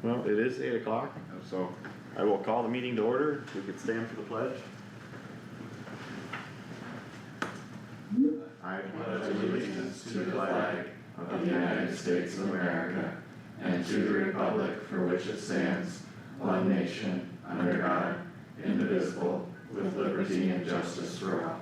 Well, it is 8 o'clock, so I will call the meeting to order. If we could stand for the pledge. I pledge allegiance to the flag of the United States of America and to the republic for which it stands, one nation, under God, indivisible, with liberty and justice for all.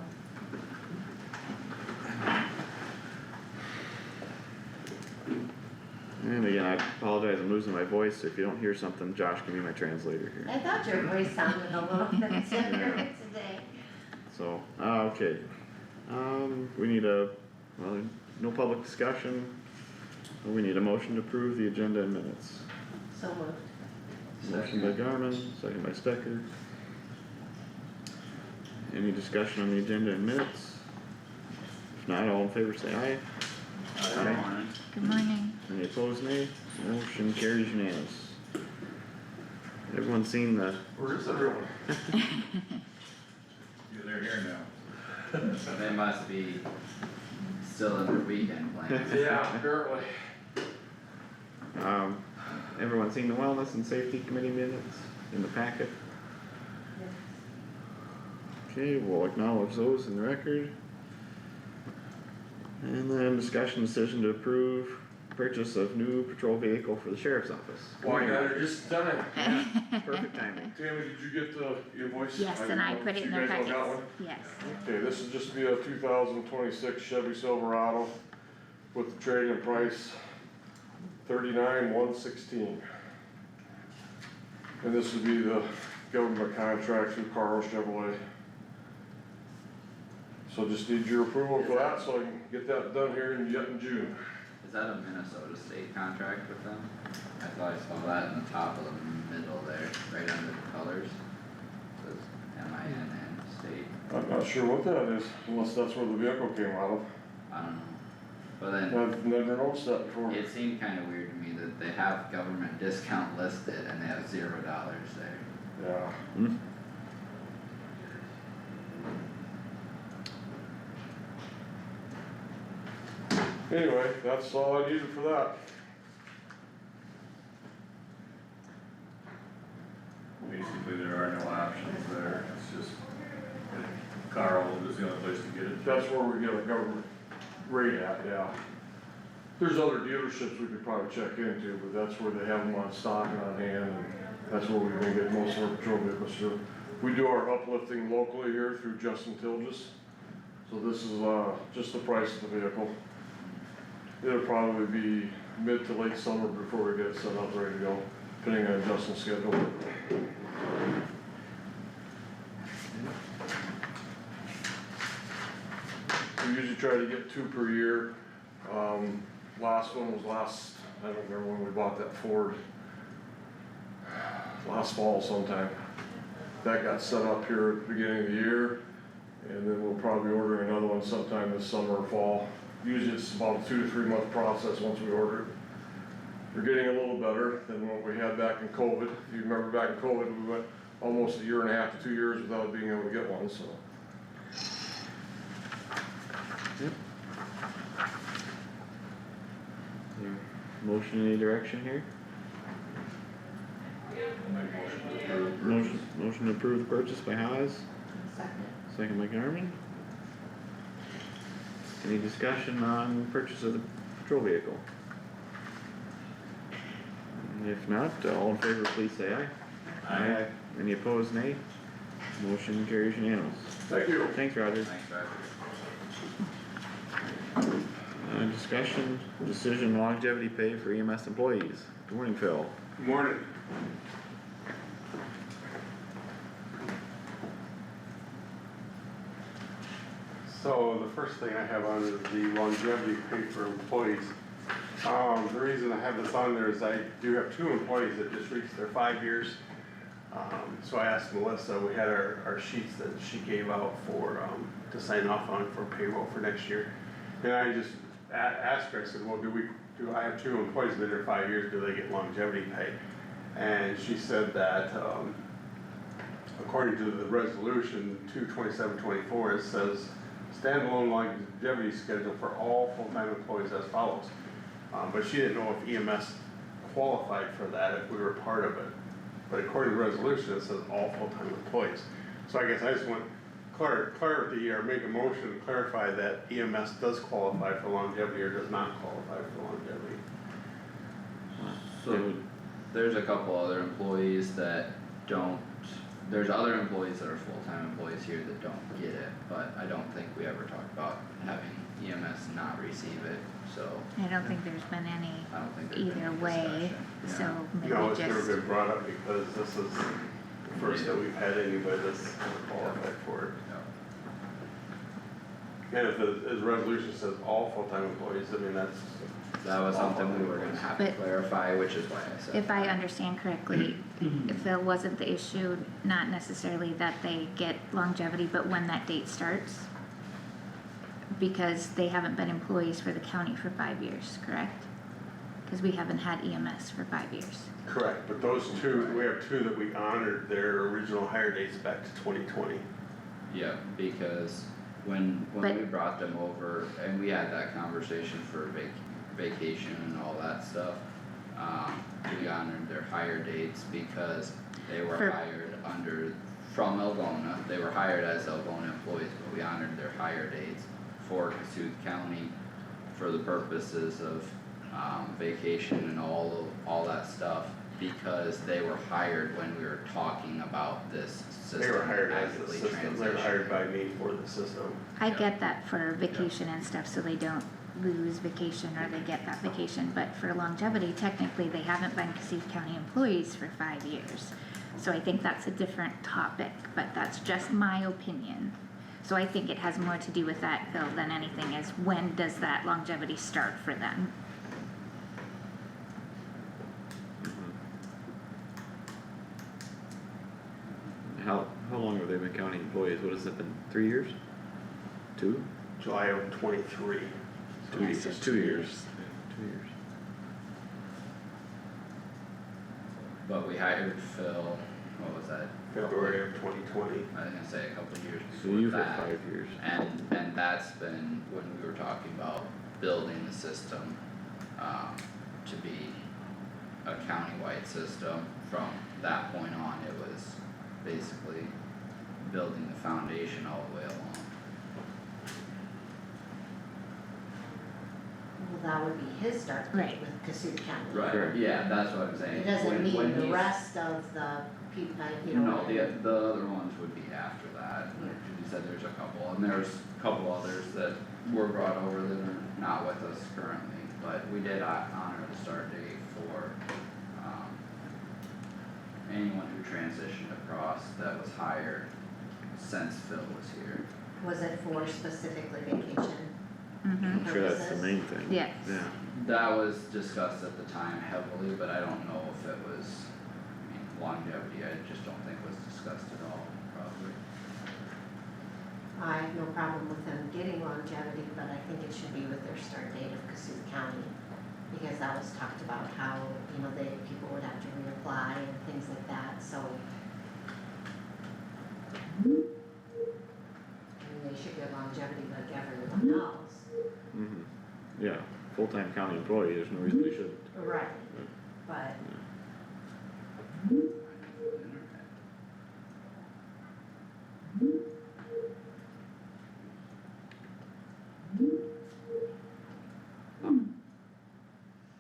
And again, I apologize, I'm losing my voice, so if you don't hear something, Josh can be my translator here. I thought your voice sounded a little bit different today. So, okay. We need no public discussion. We need a motion to approve the agenda and minutes. So moved. Motion by Garmin, second by Stecker. Any discussion on the agenda and minutes? If not, all in favor say aye. Aye. Good morning. Any opposed, nay? Motion carries unanimous. Everyone seen the, Where's everyone? They're here now. They must be still in their weekend plans. Yeah, apparently. everyone seen the wellness and safety committee minutes in the packet? Okay, we'll acknowledge those in the record. And then discussion decision to approve purchase of new patrol vehicle for the sheriff's office. Well, I got it just done. Perfect timing. Tammy, did you get the invoice? Yes, and I put it in their You guys all got packets. one? Yes. Okay, this is just be a 2026 Chevy Silverado with the trade-in price $39,116. And this would be the government contract through Carl Chevrolet. So just need your approval for that, so I can get that done here in June. Is that a Minnesota state contract with them? I thought I saw that in the top of the middle there, right under the colors. It says MINN state, I'm not sure what that is, unless that's where the vehicle came out of. I don't know. But then, I've never noticed that before. it seemed kinda weird to me that they have government discount listed and they have $0 there. Yeah. Hmm. Anyway, that's all I needed for that. Basically, there are no options there, it's just Carl is the only place to get it. That's where we get a government rate at, yeah. There's other dealerships we could probably check into, but that's where they have them on stock and on hand, and that's where we're gonna get most of our patrol vehicles through. We do our uplifting locally here through Justin Tilges, so this is, just the price of the vehicle. It'll probably be mid to late summer before we get it set up, ready to go, depending on Justin's schedule. We usually try to get 2 per year. Last one was I don't remember when we bought that Ford. Last fall sometime. That got set up here at the beginning of the year, and then we'll probably be ordering another one sometime this summer or fall. Usually it's about a 2 to 3 month process once we order it. We're getting a little better than what we had back in COVID. If you remember back in COVID, we went almost 1.5 to 2 years without being able to get one, so. Yep. Motion in any direction here? Motion to approve the purchase by Haas, Second. second by Garmin. Any discussion on purchase of the patrol vehicle? If not, all in favor please say aye. Aye. Any opposed, nay? Motion carries unanimous. Thank you. Thanks, Roger. Thanks, Roger. Discussion, decision longevity pay for EMS employees. Good morning, Phil. Good morning. So the first thing I have on is the longevity pay for employees. The reason I have this on there is I do have 2 employees that just reached their 5 years. So I asked Melissa, we had our sheets that she gave out to sign off on for payroll for next year. And I just asked her, I said, well, do I have 2 employees that are 5 years, do they get longevity pay? And she said that, according to the resolution 22724, it says standalone longevity schedule for all full-time employees as follows. But she didn't know if EMS qualified for that if we were part of it. But according to the resolution, it says all full-time employees. So I guess I just want clarity or make a motion to clarify that EMS does qualify for longevity or does not qualify for longevity. So there's a couple other employees that don't, there's other employees that are full-time employees here that don't get it, but I don't think we ever talked about having EMS not receive it, so I don't think there's been any I don't think there's been either any way, discussion, yeah. so maybe No, it's never just, been brought up because this is the first that we've had anybody that's qualified for it. And if the resolution says all full-time employees, I mean, that's. That was all something we full-time were gonna employees. have to But- clarify, which is why I said. if I understand correctly, if that wasn't the issue, not necessarily that they get longevity, but when that date starts. Because they haven't been employees for the county for 5 years, correct? Cause we haven't had EMS for 5 years. Correct, but those two, we have two that we honored their original hire dates back to 2020. Yeah, because when But- we brought them over and we had that conversation for vacation and all that stuff, we honored their hire dates because they were For- hired from Algona, they were hired as Algona employees, but we honored their hire dates for Kossuth County for the purposes of, vacation and all that stuff, because they were hired when we were talking about this system. They were hired as the actively system, they were transitioning. hired by me for the system. I get that for vacation and stuff, so they don't lose vacation or they get that vacation, but for longevity, technically, they haven't been Kossuth County employees for 5 years. So I think that's a different topic, but that's just my opinion. So I think it has more to do with that, Phil, than anything is when does that longevity start for them? How long have they been county employees? What has it been, 3 years? 2? July of 23. 2 Yeah, years, so 2 years. Yeah, 2 years. But we hired Phil, what was that? February of 2020. I was gonna say a couple of years So before you've had that. 5 years. And that's been when we were talking about building the system, to be a countywide system. From that point on, it was basically building the foundation all the way along. Well, that would be his start date Right. with Kossuth County. Correct. Yeah, that's what I'm saying. It doesn't When mean the he's- rest of the people, you know. No, the other ones would be after that, you said there's a couple, and there's a couple others that were brought over that are not with us currently, but we did honor the start date for, anyone who transitioned across that was hired since Phil was here. Was it for specifically vacation? Mm-hmm, I'm sure that's the Purposes? main thing. yes. Yeah. That was discussed at the time heavily, but I don't know if it was, I mean, longevity, I just don't think was discussed at all, probably. I have no problem with them getting longevity, but I think it should be with their start date of Kossuth County. Because that was talked about how, you know, people would have to reapply and things like that, so. I mean, they should get longevity like everyone else. Yeah, full-time county employee, there's no reason they shouldn't. Right. But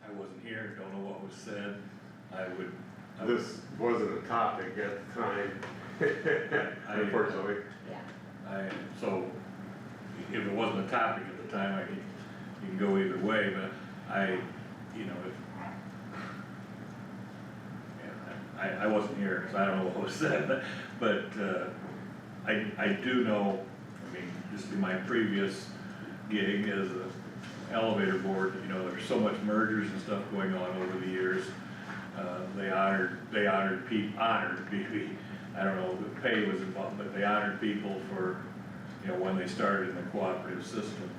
I wasn't here, don't know what was said, I would. This wasn't a topic at the time, unfortunately. yeah, So, if it wasn't a topic at the time, you can go either way, but you know, I wasn't here, so I don't know what was said, but, I do know, I mean, just in my previous gig as a elevator board, you know, there's so much mergers and stuff going on over the years. They honored people, I don't know, if the pay was involved, but they honored people for, you know, when they started in the cooperative system.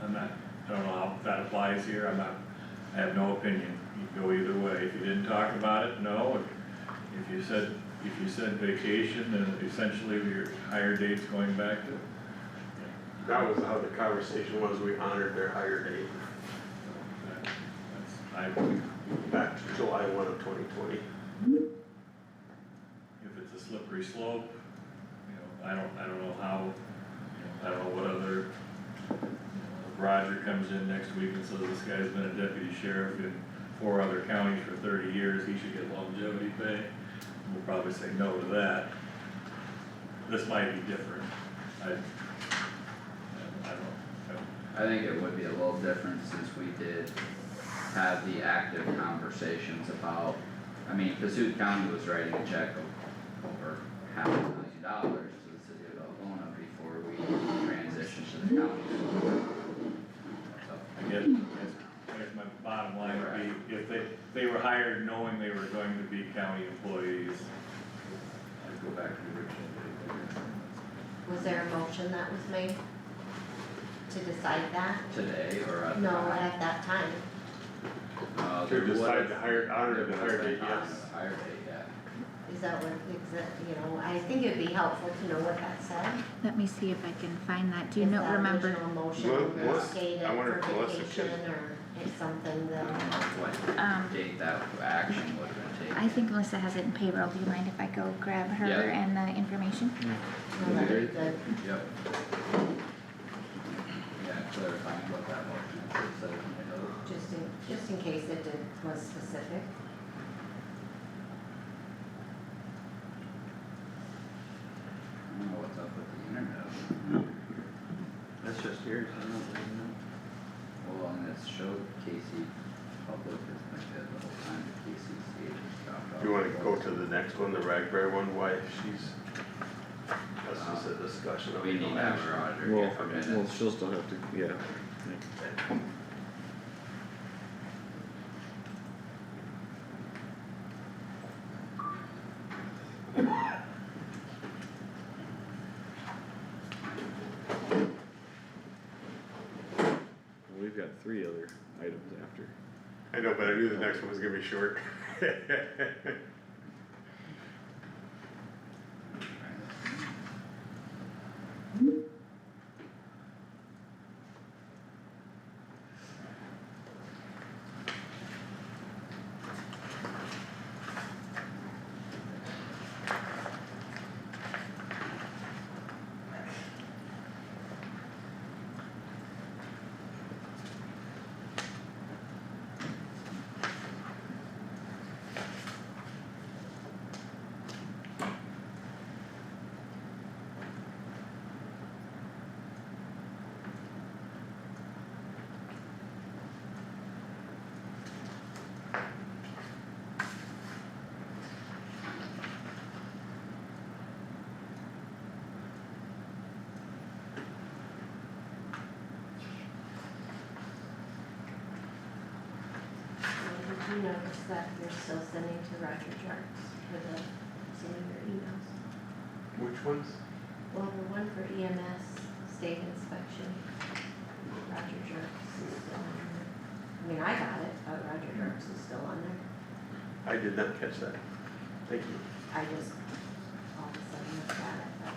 I'm not, I don't know how that applies here, I have no opinion, you can go either way. If you didn't talk about it, no, if you said vacation, then essentially your hire date's going back to. That was how the conversation was, we honored their hire date. back to July 1 of 2020. if it's a slippery slope, you know, I don't know how, I don't know what other, if Roger comes in next week and says this guy's been a deputy sheriff in 4 other counties for 30 years, he should get longevity pay. We'll probably say no to that. This might be different. I don't know. I think it would be a little different since we did have the active conversations about, I mean, Kossuth County was writing a check of over $500,000 to the city of Algona before we transitioned to the county. So, I guess my bottom line would be, if they were hired knowing they were going to be county employees, I'd go back to the original date. Was there a motion that was made to decide that? today or at the No, time? at that time. To decide to hire, honor the hire date, Honor yes. the hire date, yeah. Is that what, I think it'd be helpful to know what that said. Let me see if I can find that, do you If know, that remember? original motion Melissa- stated I wonder for if Melissa vacation could- or if something I don't that, know what date that action would have been taken. I think Melissa has it in payroll, do you mind if I go grab her Yeah. and the information? well, that'd be good. Yep. Yeah, clarifying what that motion said in the note. Just in case it was specific. I don't know what's up with the internet. That's just yours, I don't know. Well, and it's showed Casey Public has been good the whole time, KCC just dropped off. You wanna go to the next one, the Ragbari one, why she's, that's just a discussion of. We need to have Roger Well, get for well, minutes. she'll still have to, yeah. We've got 3 other items after. I know, but I knew the next one was gonna be short. Did you notice that you're still sending to Roger Jarks for the senior emails? Which ones? Well, the one for EMS, state inspection, Roger Jarks is still on there. I mean, I got it, but Roger Jarks is still on there. I did not catch that. Thank you. I just all of a sudden looked at it, but.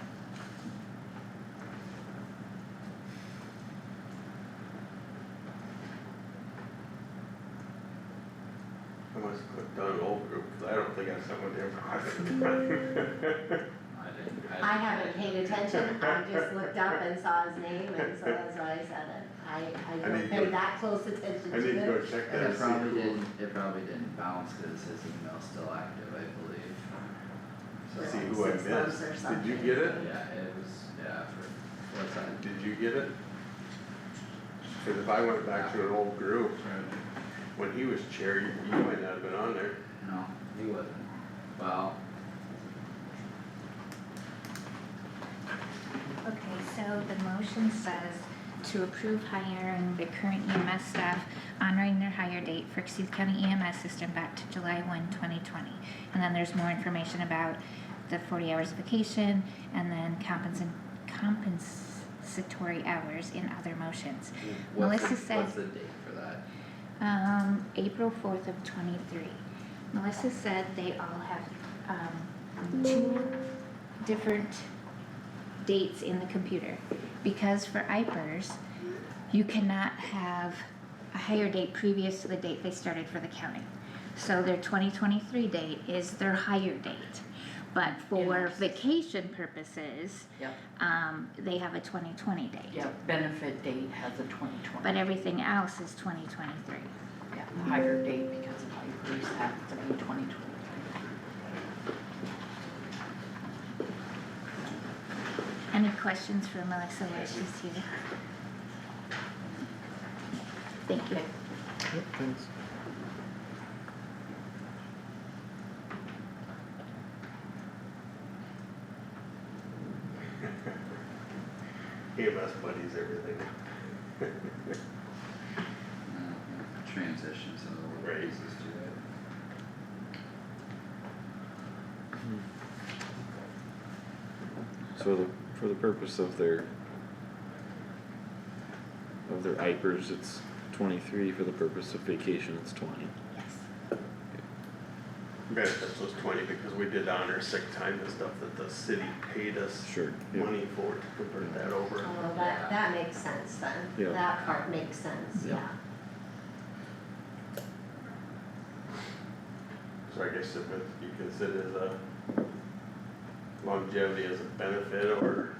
I must have clicked on an old group, cause I don't think I sent one there. I haven't paid attention, I just looked up and saw his name, and so that's why I said it. I I don't need pay to- that close attention I need to to go it. check that. It and see probably who- didn't, it probably didn't bounce cause his email's still active, I believe. To So, see who I 6 months missed. or Did you something. get it? yeah, it was, yeah, for, what's that? Did you get it? Cause if I went back to an old group, when he was chair, you might not have been on there. No, he wasn't. Well, Okay, so the motion says to approve hiring the current EMS staff, honoring their hire date for Kossuth County EMS system back to July 1, 2020. And then there's more information about the 40 hours vacation and then compensatory hours in other motions. Melissa said- what's the date for that? April 4th of 23. Melissa said they all have, 2 different dates in the computer. Because for IPERS, you cannot have a hire date previous to the date they started for the county. So their 2023 date is their hire date. But for Yes. vacation purposes, Yep, they have a 2020 date. yep, benefit date has a 2020. But everything else is 2023. Yeah, the higher date because of hires has to be 2023. Any questions for Melissa while she's here? Thank you. Yep, thanks. EMS buddies, everything. Transitions and the little Right. pieces to it. So for the purpose of their IPers, it's 23, for the purpose of vacation, it's 20. Yes. Benefits was 20 because we did honor sick time and stuff that the city paid us Sure. Yeah. money for to convert that over. Oh, that makes sense then. Yeah. That part makes sense, Yeah. yeah. So I guess if it, you consider the longevity as a benefit or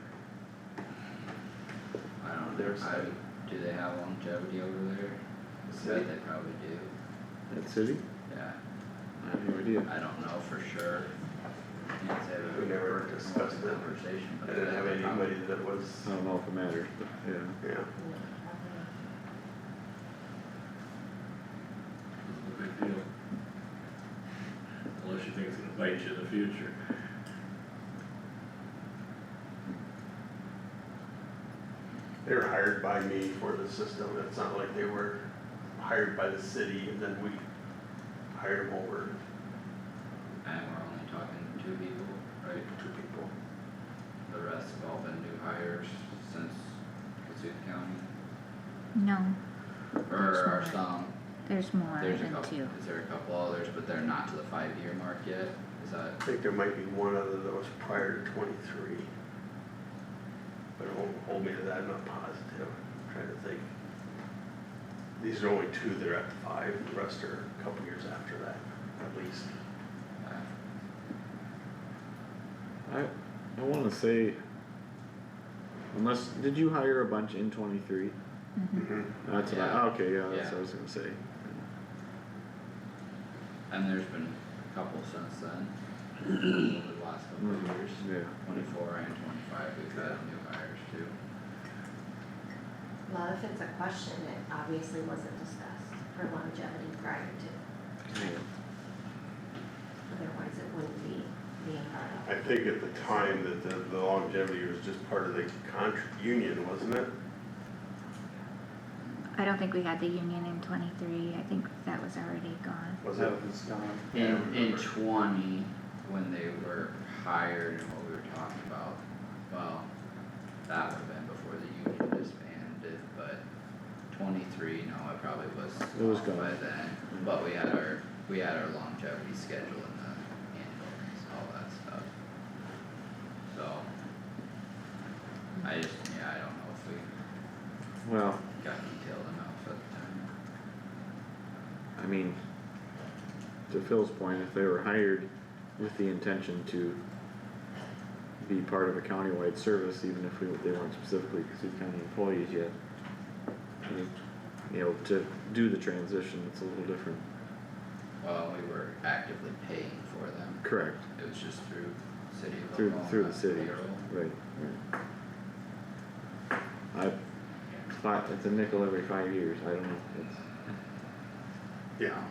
I don't know, There's do they have longevity over there? I City? bet they probably do, That city? yeah, I have no idea. I don't know for sure. Can't say that We never heard discussed the it. conversation, I but didn't have they probably- anybody that was, I don't know if it matters, but yeah. yeah. It's a big deal. Unless you think it's gonna bite you in the future. They were hired by me for the system. It's not like they were hired by the city and then we hired them over And we're only talking 2 people, right? 2 people. The rest have all been new hires since Kossuth County? No, Or There's are more. some, there's more there's a than couple, two. is there a couple others, but they're not to the 5-year mark yet? Is that, I think there might be one other that was prior to 23. But it won't hold me to that, I'm not positive. I'm trying to think. These are only 2 that are at the 5, the rest are a couple years after that, at least. uh, I wanna say, unless, did you hire a bunch in 23? Mhm. That's what Yeah. okay, yeah, that's Yeah. what I was gonna say. and there's been a couple since then, over the last couple of Mhm. years. Yeah. 24 and 25, we've had new hires too. Well, if it's a question, it obviously wasn't discussed for longevity prior to, Yeah. otherwise it wouldn't be being brought I up. think at the time that the longevity was just part of the union, wasn't it? I don't think we had the union in 23, I think that was already gone. Was That it? was gone. In 20, when they were hired and what we were talking about, well, that would have been before the union disbanded, but 23, no, it probably was It was off gone. by then. But we had our longevity schedule in the handbooks, all that stuff. So, I don't know if we Well, got detailed enough at the time. I mean, to Phil's point, if they were hired with the intention to be part of a countywide service, even if they weren't specifically Kossuth County employees yet, you know, to do the transition, it's a little different. Well, we were actively paying for them. Correct. It was just through city of Through Oklahoma the city, payroll. right, right. It's a nickel every 5 years, I don't know, it's, Yeah.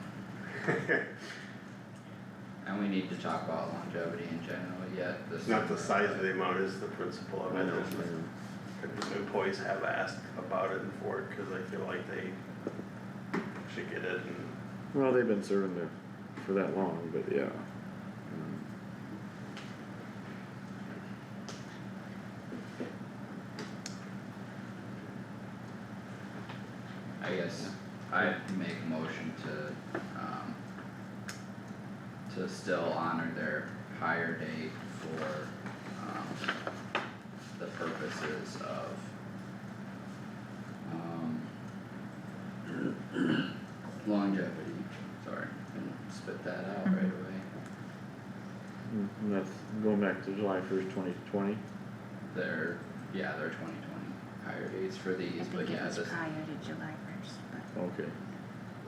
And we need to talk about longevity in general yet, this. Not the size of the amount is the principle of I it. know, It's just- Employees have asked about it and for it, cause they feel like they should get it and well, they've been serving there for that long, but yeah. I guess I'd make a motion to still honor their hire date for, the purposes of, longevity, sorry, didn't spit that out right away. And that's going back to July 1st, 2020. They're 2020 hire dates for I these, think but it yeah, was this, prior to July first, but. Okay,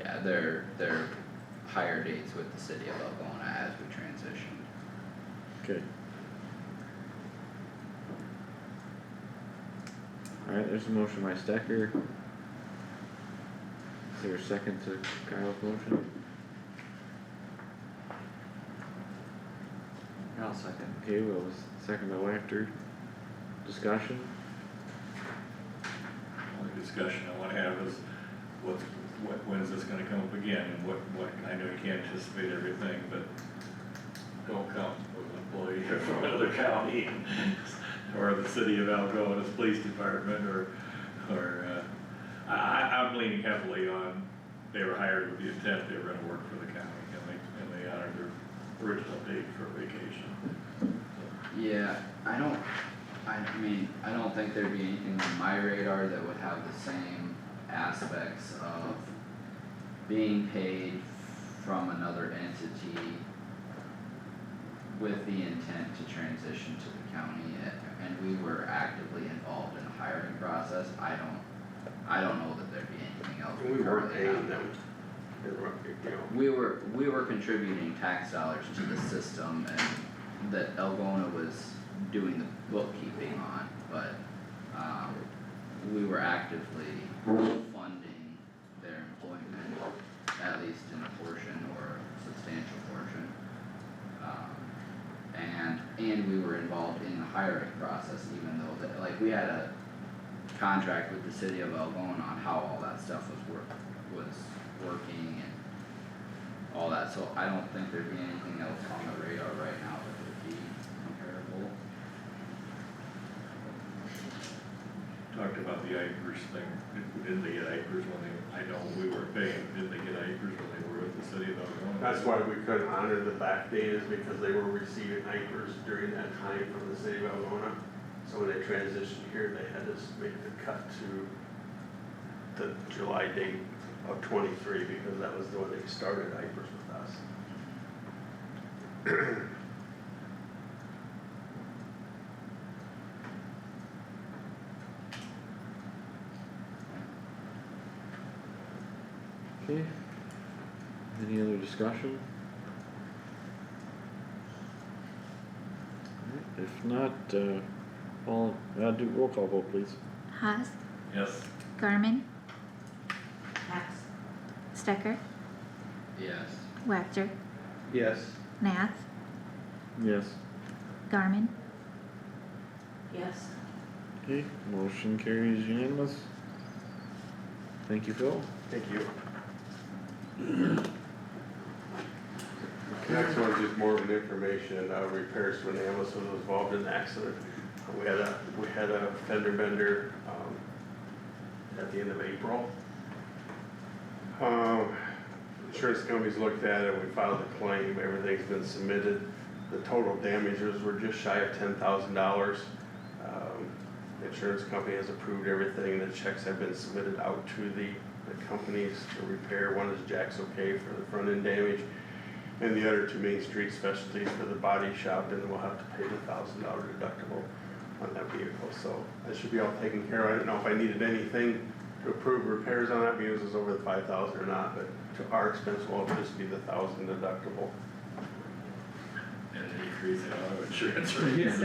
yeah, they're hire dates with the city of Algona as we transitioned. okay. Alright, there's a motion by Stecker. Is there a second to Kyle's motion? I'll second. Okay, well, second by Wactor. Discussion? Only discussion I wanna have is when's this gonna come up again and what, I know you can't anticipate everything, but don't come with an employee from another county or the city of Algona's police department I'm leaning heavily on they were hired with the intent they were gonna work for the county and they honored their original date for vacation. Yeah, I don't think there'd be anything on my radar that would have the same aspects of being paid from another entity with the intent to transition to the county, and we were actively involved in the hiring process. I don't know that there'd be anything else. We weren't currently have. paying them, you know. We were contributing tax dollars to the system and that Algona was doing the bookkeeping on, but, we were actively funding their employment, at least in a portion or a substantial portion. And we were involved in the hiring process, even though that, like, we had a contract with the city of Algona on how all that stuff was working and all that, so I don't think there'd be anything else on the radar right now that would be comparable. Talked about the IPers thing, didn't they get IPers when I know we were paying, didn't they get IPers when they were with the city of Algona? That's why we couldn't honor the back date, is because they were receiving IPers during that time from the city of Algona. So when they transitioned here, they had to make the cut to the July date of 23, because that was the one they started IPers with us. Okay. Any other discussion? Alright, if not, do roll call vote please. Haas, Yes. Garmin, Yes. Stecker, Yes. Wactor, Yes. Nath, Yes. Garmin. Yes. Okay, motion carries unanimous. Thank you, Phil. Thank you. Next one's just more of an information, repairs to an ambulance that was involved in an accident. We had a fender bender, at the end of April. Insurance companies looked at it, we filed a claim, everything's been submitted. The total damages were just shy of $10,000. The insurance company has approved everything, the checks have been submitted out to the companies to repair. One is Jack's Okay for the front end damage, and the other two Main Street Specialties for the body shop, and we'll have to pay the $1,000 deductible on that vehicle, so that should be all taken care of. I didn't know if I needed anything to approve repairs on that, because it was over the 5,000 or not, but to our expense, will just be the 1,000 deductible. And an increase in auto insurance rates.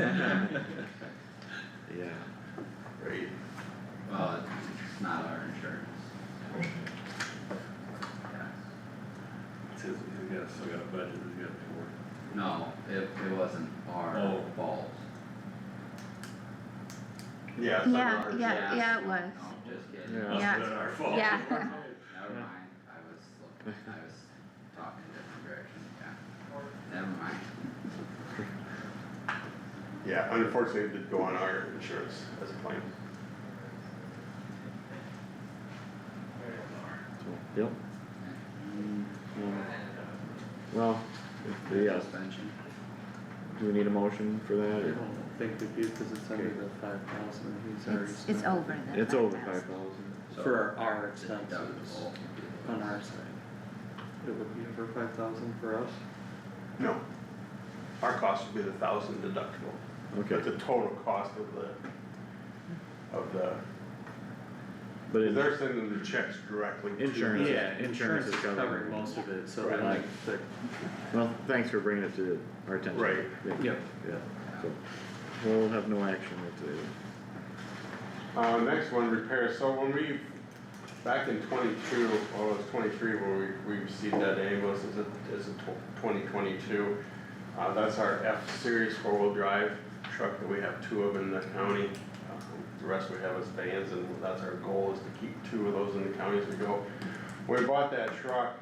Yeah. Right. Well, it's not our insurance. Yeah. It says he's still got a budget he's got to pay for. No, it wasn't our Oh. fault. Yeah. Yeah, it was. No, just kidding. Yeah. Must have been our fault. Yeah. Never mind, I was talking a different direction, yeah. Never mind. Yeah, unfortunately, it did go on our insurance as a claim. So, yep. Well, yes, Suspension. do we need a motion for that, I or? don't think we do, cause it's under the 5,000, he's already. It's spent over the It's over 5,000. 5,000. So For our expenses deductible. on our side. it would be for 5,000 for us. No. Our cost would be the 1,000 deductible. Okay, But the total cost of the, but in, they're sending the checks directly to. Insurance. Yeah, Insurance is covering covering most of it, so Right. then like, the, well, thanks for bringing it to our attention. Right. Yeah, yep, yeah, so, we'll have no action today. Next one, repair, so when we, back in 22, well, it was 23 when we received that ambulance as a 2022. That's our F-Series 4-wheel drive truck that we have 2 of in the county. The rest we have is vans, and that's our goal, is to keep 2 of those in the county as we go. When we bought that truck,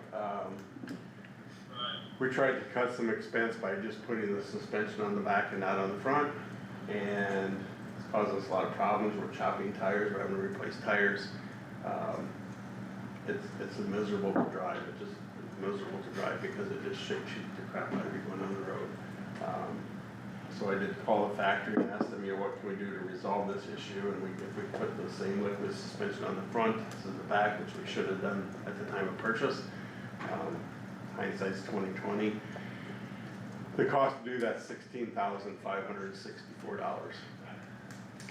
we tried to cut some expense by just putting the suspension on the back and not on the front, and it's caused us a lot of problems. We're chopping tires, we're having to replace tires. It's miserable to drive, it's miserable to drive because it just shakes you the crap out of you going on the road. So I did call the factory and asked them, what can we do to resolve this issue, and if we put the same liquid suspension on the front as in the back, which we should have done at the time of purchase. Hindsight's 2020. The cost to do that's $16,564.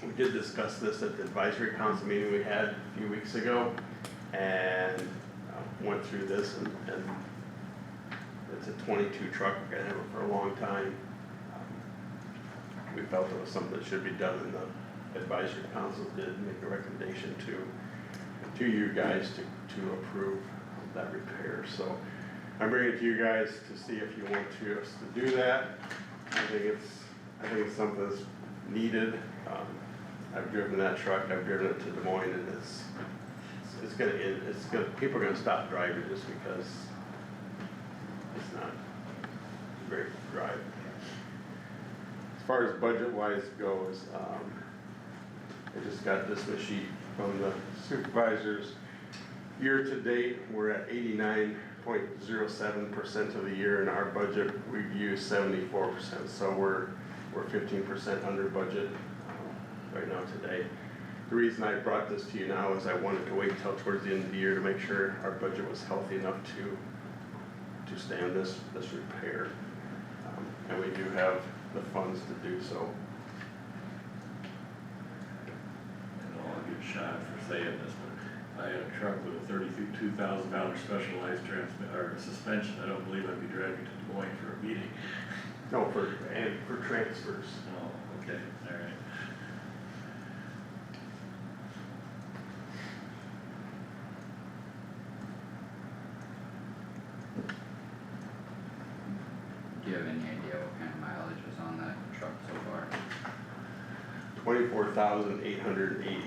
We did discuss this at the advisory council meeting we had a few weeks ago, and went through this, and it's a 22 truck, we're gonna have it for a long time. We felt it was something that should be done, and the advisory council did make a recommendation to you guys to approve that repair, so I'm bringing it to you guys to see if you want us to do that. I think it's something that's needed. I've driven that truck, I've driven it to Des Moines, and it's gonna, people are gonna stop driving just because it's not great to drive. As far as budget-wise goes, I just got this sheet from the supervisors. Year to date, we're at 89.07% of the year. In our budget, we've used 74%, so we're 15% under budget right now today. The reason I brought this to you now is I wanted to wait until towards the end of the year to make sure our budget was healthy enough to stand this repair. And we do have the funds to do so. And I'll get shot for saying this, but if I had a truck with a $32,000 specialized suspension, I don't believe I'd be driving to Des Moines for a meeting. No, for transfers. Oh, okay, alright. Do you have any idea what kind of mileage was on that truck so far? 24,880.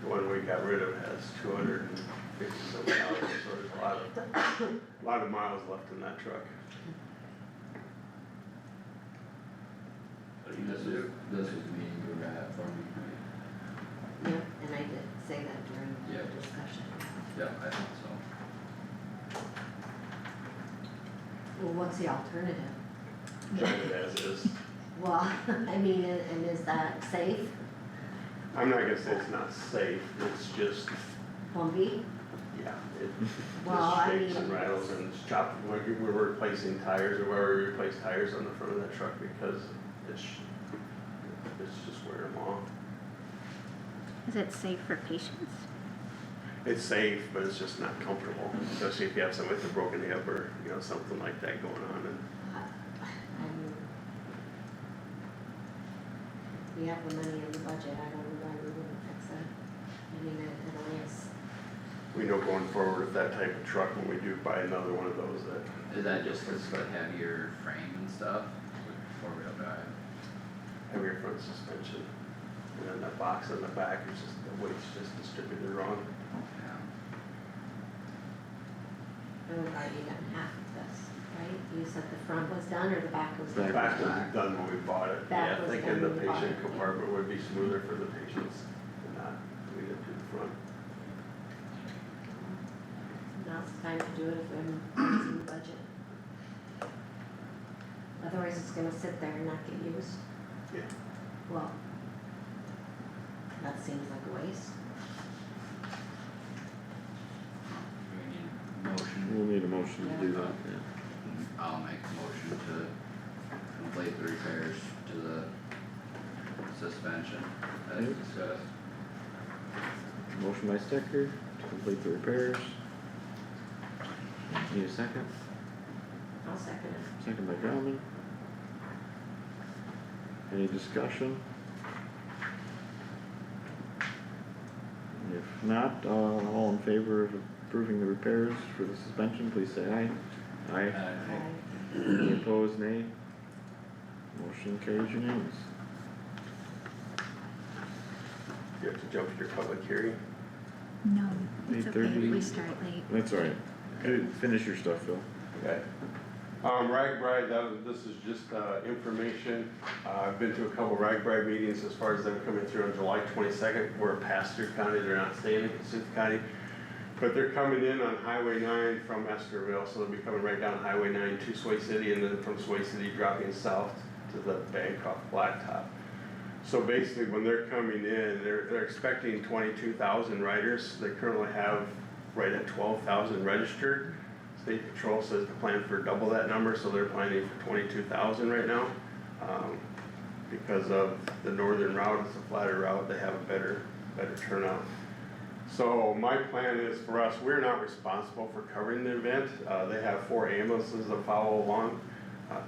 The one we got rid of has 250 some miles, so there's a lot of miles left in that truck. But he This doesn't, was the meeting you were at for me, right? Yep, and I did say that during the Yep. discussion. Yeah, I think so. Well, what's the alternative? Drive it as is. Well, I mean, and is that safe, I'm not gonna say it's not safe, it's just, bumpy? yeah, it Well, just I shakes and mean- rattles and it's chopped. Like we were replacing tires, or where we replaced tires on the front of that truck because it's just wearing them off. Is it safe for patients? It's safe, but it's just not comfortable, especially if you have somebody with a broken hip or, something like that going on, and I mean, we have the money in the budget, I don't know why we wouldn't fix it. I mean, it only is, we know going forward with that type of truck, when we do buy another one of those, that Is that just because the heavier frame and stuff, four-wheel drive? heavier front suspension, and then that box on the back is just, the weight's just distributed wrong. Yeah. and we've already done half of this, right? You said the front was done or the back was done? The back was done when we bought it, Back yeah, was thinking done the when we bought patient it. compartment would be smoother for the patients, and not, we didn't do the front. Now's the time to do it if we haven't seen the budget. Otherwise, it's gonna sit there and not get used. Yeah. Well, that seems like a waste. motion to do that, yeah. I'll make a motion to complete the repairs to the suspension as Okay. discussed. Motion by Stecker to complete the repairs. Need a second? I'll second it. Second by Grauman. Any discussion? If not, all in favor of approving the repairs for the suspension, please say aye. Aye. Any opposed, nay? Motion carries unanimous. You have to jump to your public hearing. No, it's okay, 8:30. we start late. That's alright. Finish your stuff, Phil. Okay. RAGBRAI, this is just, information. I've been to a couple RAGBRAI meetings as far as them coming through on July 22nd. We're a pass-through county, they're not staying in Kossuth County. But they're coming in on Highway 9 from Eskerville, so they'll be coming right down Highway 9 to Sway City, and then from Sway City dropping south to the Bancroft Blacktop. So basically, when they're coming in, they're expecting 22,000 riders. They currently have right at 12,000 registered. State Patrol says to plan for double that number, so they're planning for 22,000 right now. Because of the northern route, it's a flatter route, they have a better turnout. So my plan is for us, we're not responsible for covering the event. They have 4 ambulances that follow along.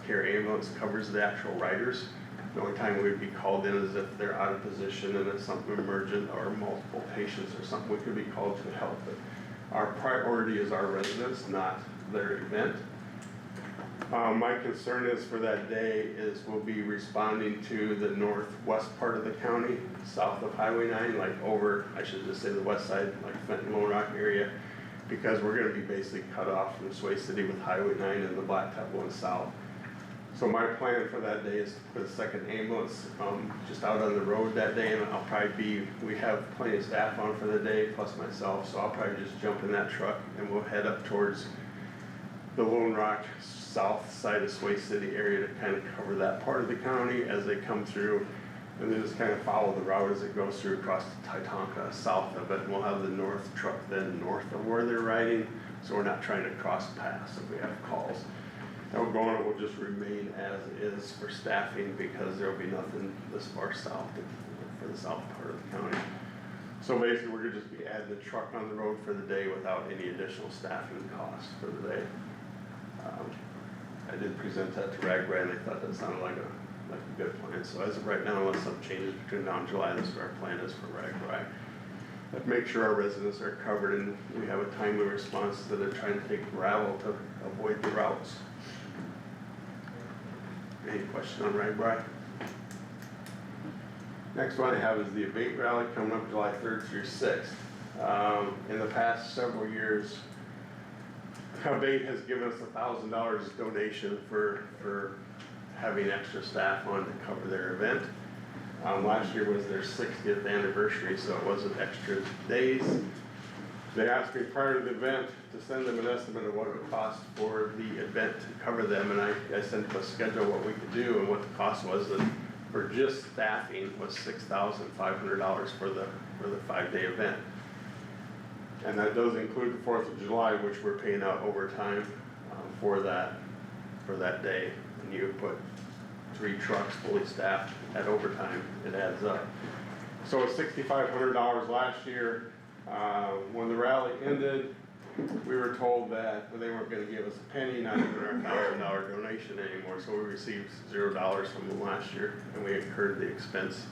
Care ambulance covers the actual riders. The only time we'd be called in is if they're out of position and it's something emergent or multiple patients or something, we could be called to help. But our priority is our residents, not their event. My concern is for that day is we'll be responding to the northwest part of the county, south of Highway 9, like over, I should just say the west side, like Fenton, Lone Rock area, because we're gonna be basically cut off from Sway City with Highway 9 and the Blacktop going south. So my plan for that day is to put a second ambulance, just out on the road that day, and I'll probably we have plenty of staff on for the day, plus myself, so I'll probably just jump in that truck and we'll head up towards the Lone Rock south side of Sway City area to kind of cover that part of the county as they come through, and then just kind of follow the route as it goes through across to Titanca, south of it, and we'll have the north truck then north of where they're riding, so we're not trying to cross paths if we have calls. Algona will just remain as is for staffing because there'll be nothing this far south for the south part of the county. So basically, we're gonna just be adding the truck on the road for the day without any additional staffing costs for the day. I did present that to RAGBRAI and they thought that sounded like a good plan. So as of right now, unless something changes between now and July, this is what our plan is for RAGBRAI. But make sure our residents are covered and we have a timely response to the trying to take gravel to avoid the routes. Any question on RAGBRAI? Next one I have is the abate rally coming up July 3rd through 6th. In the past several years, abate has given us $1,000 donation for having extra staff on to cover their event. Last year was their 60th anniversary, so it wasn't extra days. They asked me prior to the event to send them an estimate of what it would cost for the event to cover them, and I sent them a schedule what we could do and what the cost was, and for just staffing was $6,500 for the 5-day event. And that does include the 4th of July, which we're paying out overtime for that day. And you put 3 trucks fully staffed at overtime, it adds up. So it's $6,500 last year. When the rally ended, we were told that they weren't gonna give us a penny, not even our $1,000 donation anymore, so we received $0 from them last year, and we incurred the expense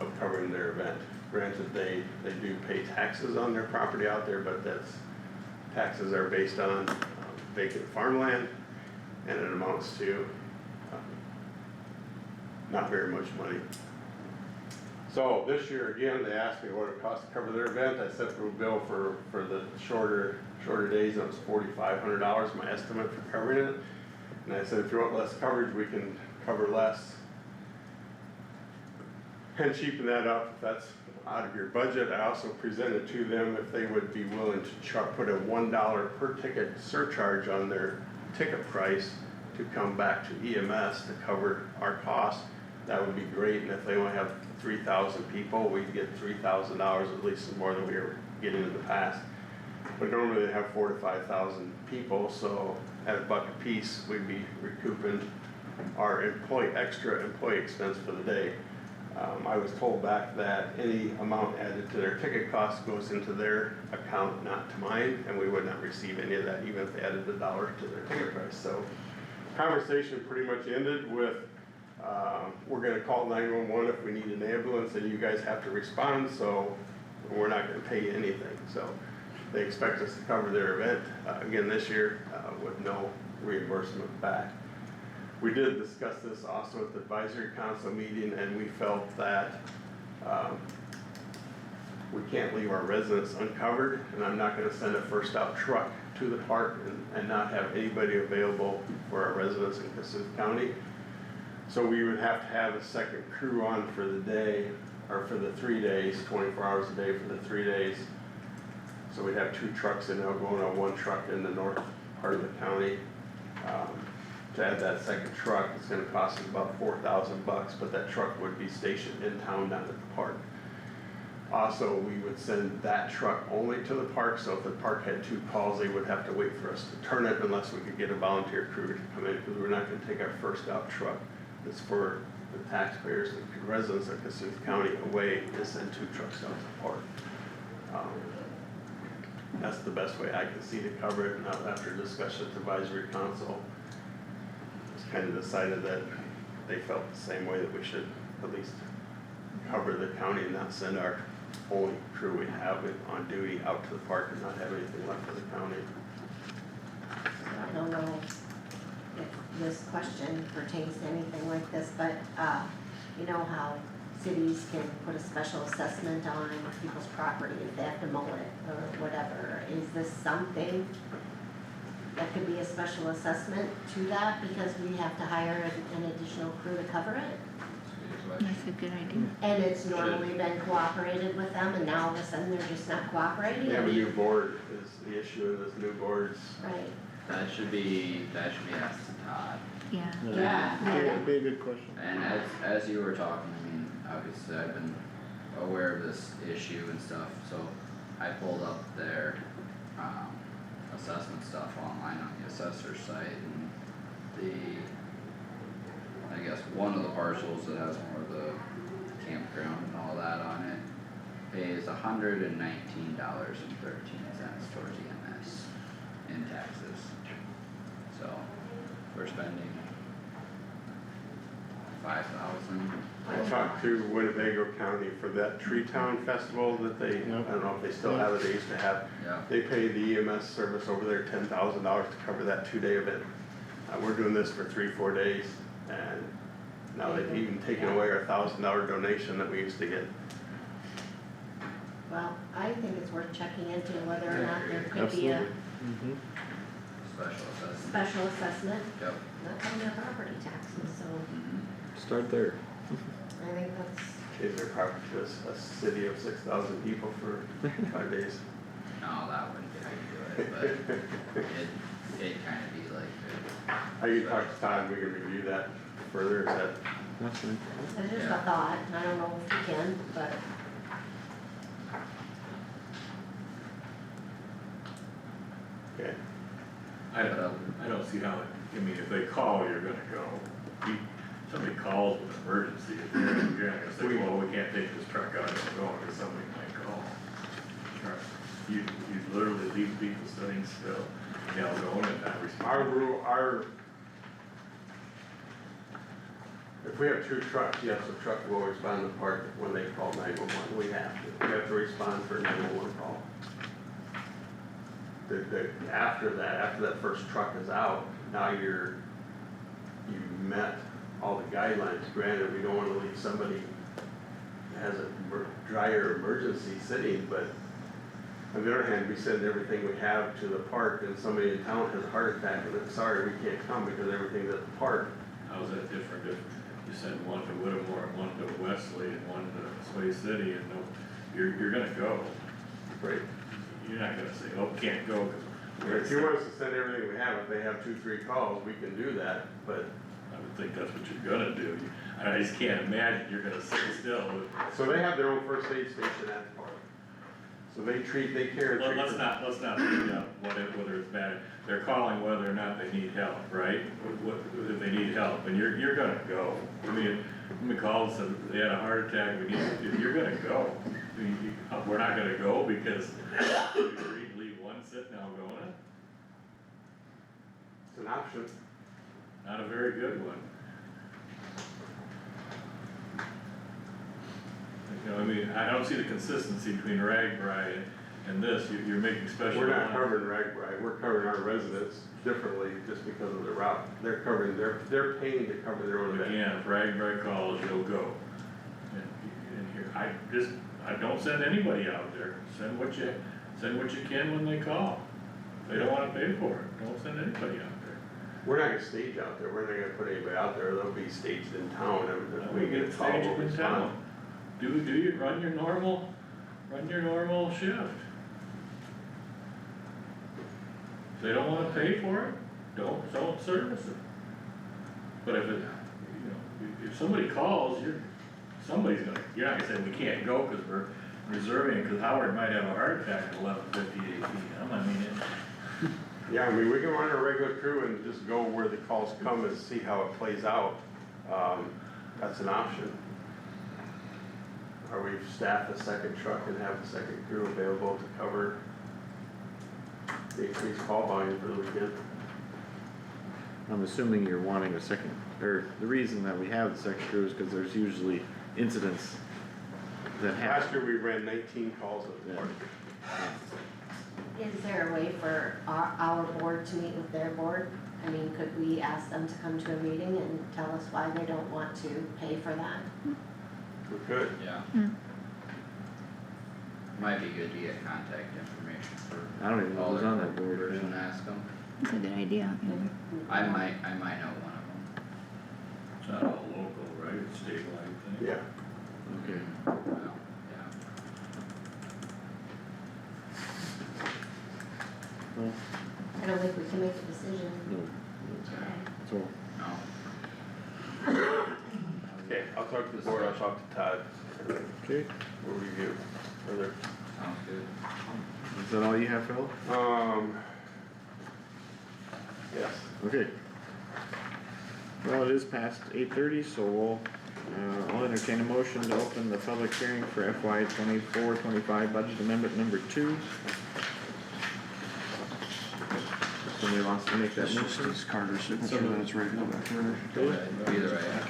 of covering their event. Granted, they do pay taxes on their property out there, but taxes are based on vacant farmland, and it amounts to not very much money. So this year, again, they asked me what it cost to cover their event. I sent them a bill for the shorter days, and it was $4,500, my estimate for covering it. And I said, if you want less coverage, we can cover less. And cheapen that up, if that's out of your budget. I also presented to them if they would be willing to put a $1 per ticket surcharge on their ticket price to come back to EMS to cover our costs. That would be great, and if they only have 3,000 people, we'd get $3,000, at least more than we were getting in the past. But normally they have 4,000 to 5,000 people, so at $1 a piece, we'd be recouping our extra employee expense for the day. I was told back that any amount added to their ticket cost goes into their account, not to mine, and we would not receive any of that, even if they added $1 to their ticket price, so. Conversation pretty much ended with, we're gonna call 911 if we need an ambulance, and you guys have to respond, so we're not gonna pay you anything, so. They expect us to cover their event, again this year, with no reimbursement back. We did discuss this also at the advisory council meeting, and we felt that, we can't leave our residents uncovered, and I'm not gonna send a first out truck to the park and not have anybody available for our residents in Kossuth County. So we would have to have a second crew on for the day, or for the 3 days, 24 hours a day for the 3 days. So we'd have 2 trucks in Algona, 1 truck in the north part of the county. To add that second truck, it's gonna cost us about $4,000, but that truck would be stationed in town, not at the park. Also, we would send that truck only to the park, so if the park had 2 calls, they would have to wait for us to turn it unless we could get a volunteer crew to come in, because we're not gonna take our first out truck. It's for the taxpayers, the residents of Kossuth County away, to send 2 trucks out to the park. That's the best way I can see to cover it. Now, after discussion at the advisory council, it's kind of decided that they felt the same way, that we should at least cover the county and not send our only crew we have on duty out to the park and not have anything left for the county. I don't know if this question pertains to anything like this, but, you know how cities can put a special assessment on people's property if they have to mow it or whatever. Is this something that could be a special assessment to that because we have to hire an additional crew to cover it? That's a good idea. And it's normally been cooperated with them and now all of a sudden they're just not cooperating? They have a new board is the issue, of this new board's. Right, That should be asked to Todd. Yeah. yeah. It'd be a good question. And as you were talking, I mean, obviously I've been aware of this issue and stuff, so I pulled up their, assessment stuff online on the assessor's site, and I guess one of the parcels that has more of the campground and all that on it pays $119.13 towards EMS in taxes. So, we're spending $5,000. I talked to Winnebago County for that Tree Town Festival that they, I don't know if they still have it, they used to have. Yeah. They paid the EMS service over there $10,000 to cover that 2-day event. We're doing this for 3-4 days, and now they've even taken away our $1,000 donation that we used to get. Well, I think it's worth checking into whether or not there could Absolutely. be a Mm-hmm. Special assessment. special assessment, Yep. not paying their property taxes, so Start there. I think that's, Is their property to a city of 6,000 people for 5 days. No, that wouldn't get me to it, but it'd kinda be like, I could talk to Todd, we can review that further, is that, That's fine. it's just a Yeah. thought, I don't know if you can, but okay. I don't see how, I mean, if they call, you're gonna go. If somebody calls with an emergency, you're gonna say, well, we can't take this truck out, it's going, because somebody might call. Or you literally leave people sitting still, you know, going in that response. If we have 2 trucks, yes, the truck will respond to the park when they call 911, we have to respond for a 911 call. After that first truck is out, now you've met all the guidelines. Granted, we don't wanna leave somebody that has a drier emergency sitting, but on the other hand, we send everything we have to the park, and somebody in town has a heart attack, and it's sorry, we can't come because everything's at the park. How's that different if you send one to Whittemore and one to Wesley and one to Sway City and no, you're gonna go. Right. You're not gonna say, oh, can't go, cause. If you want us to send everything we have, if they have 2-3 calls, we can do that, but, I would think that's what you're gonna do. I just can't imagine you're gonna sit still. so they have their own first aid station at the park. So they care and Well, treat. let's not bring up whether it's bad, they're calling whether or not they need help, right? If they need help, and you're gonna go. I mean, when we called, said they had a heart attack, you're gonna go. We're not gonna go because we agreed to leave one sitting in Algona, It's an option. not a very good one. You know, I mean, I don't see the consistency between Ragbri and this, you're making special. We're not covering Ragbri, we're covering our residents differently just because of the route. They're covering, they're paying to cover their own event. Again, if Ragbri calls, you'll go. And here, I don't send anybody out there, send what you can when they call. If they don't wanna pay for it, don't send anybody out there. We're not gonna stage out there, we're not gonna put anybody out there, they'll be staged in town, and if we get a call, Stage we'll in respond. town. Do you run your normal shift. If they don't wanna pay for it, don't service it. But if it, you know, if somebody calls, you're not gonna say, we can't go cause we're reserving it, cause Howard might have a heart attack at 11:58 p.m. I mean, Yeah, I mean, we can run a regular crew and just go where the calls come and see how it plays out. That's an option. Or we staff a second truck and have a second crew available to cover the increased call volume for the weekend. I'm assuming you're wanting a second, or the reason that we have the second crew is because there's usually incidents that happen. Last year, we ran 19 calls in the morning. Is there a way for our board to meet with their board? I mean, could we ask them to come to a meeting and tell us why they don't want to pay for that? We could. Yeah. Might be good to get contact information for I don't even know all who's their on that board right coworkers and now. ask them. That's a good idea, yeah. I might know one of them. it's not all local, right, it's statewide thing. Yeah. Okay. Well, yeah. Well, I don't think we can make a decision no, today. so, No. Okay, I'll talk to the board, I'll talk to Todd. okay, We'll review further. Sounds good. is that all you have, Phil? Yes. Okay. Well, it is past 8:30, so I'll entertain a motion to open the public hearing for FY 24-25 budget amendment number 2. Somebody wants to make that It's just motion? this Carter's signature that it's ready to go back there. Go ahead, either way, yeah.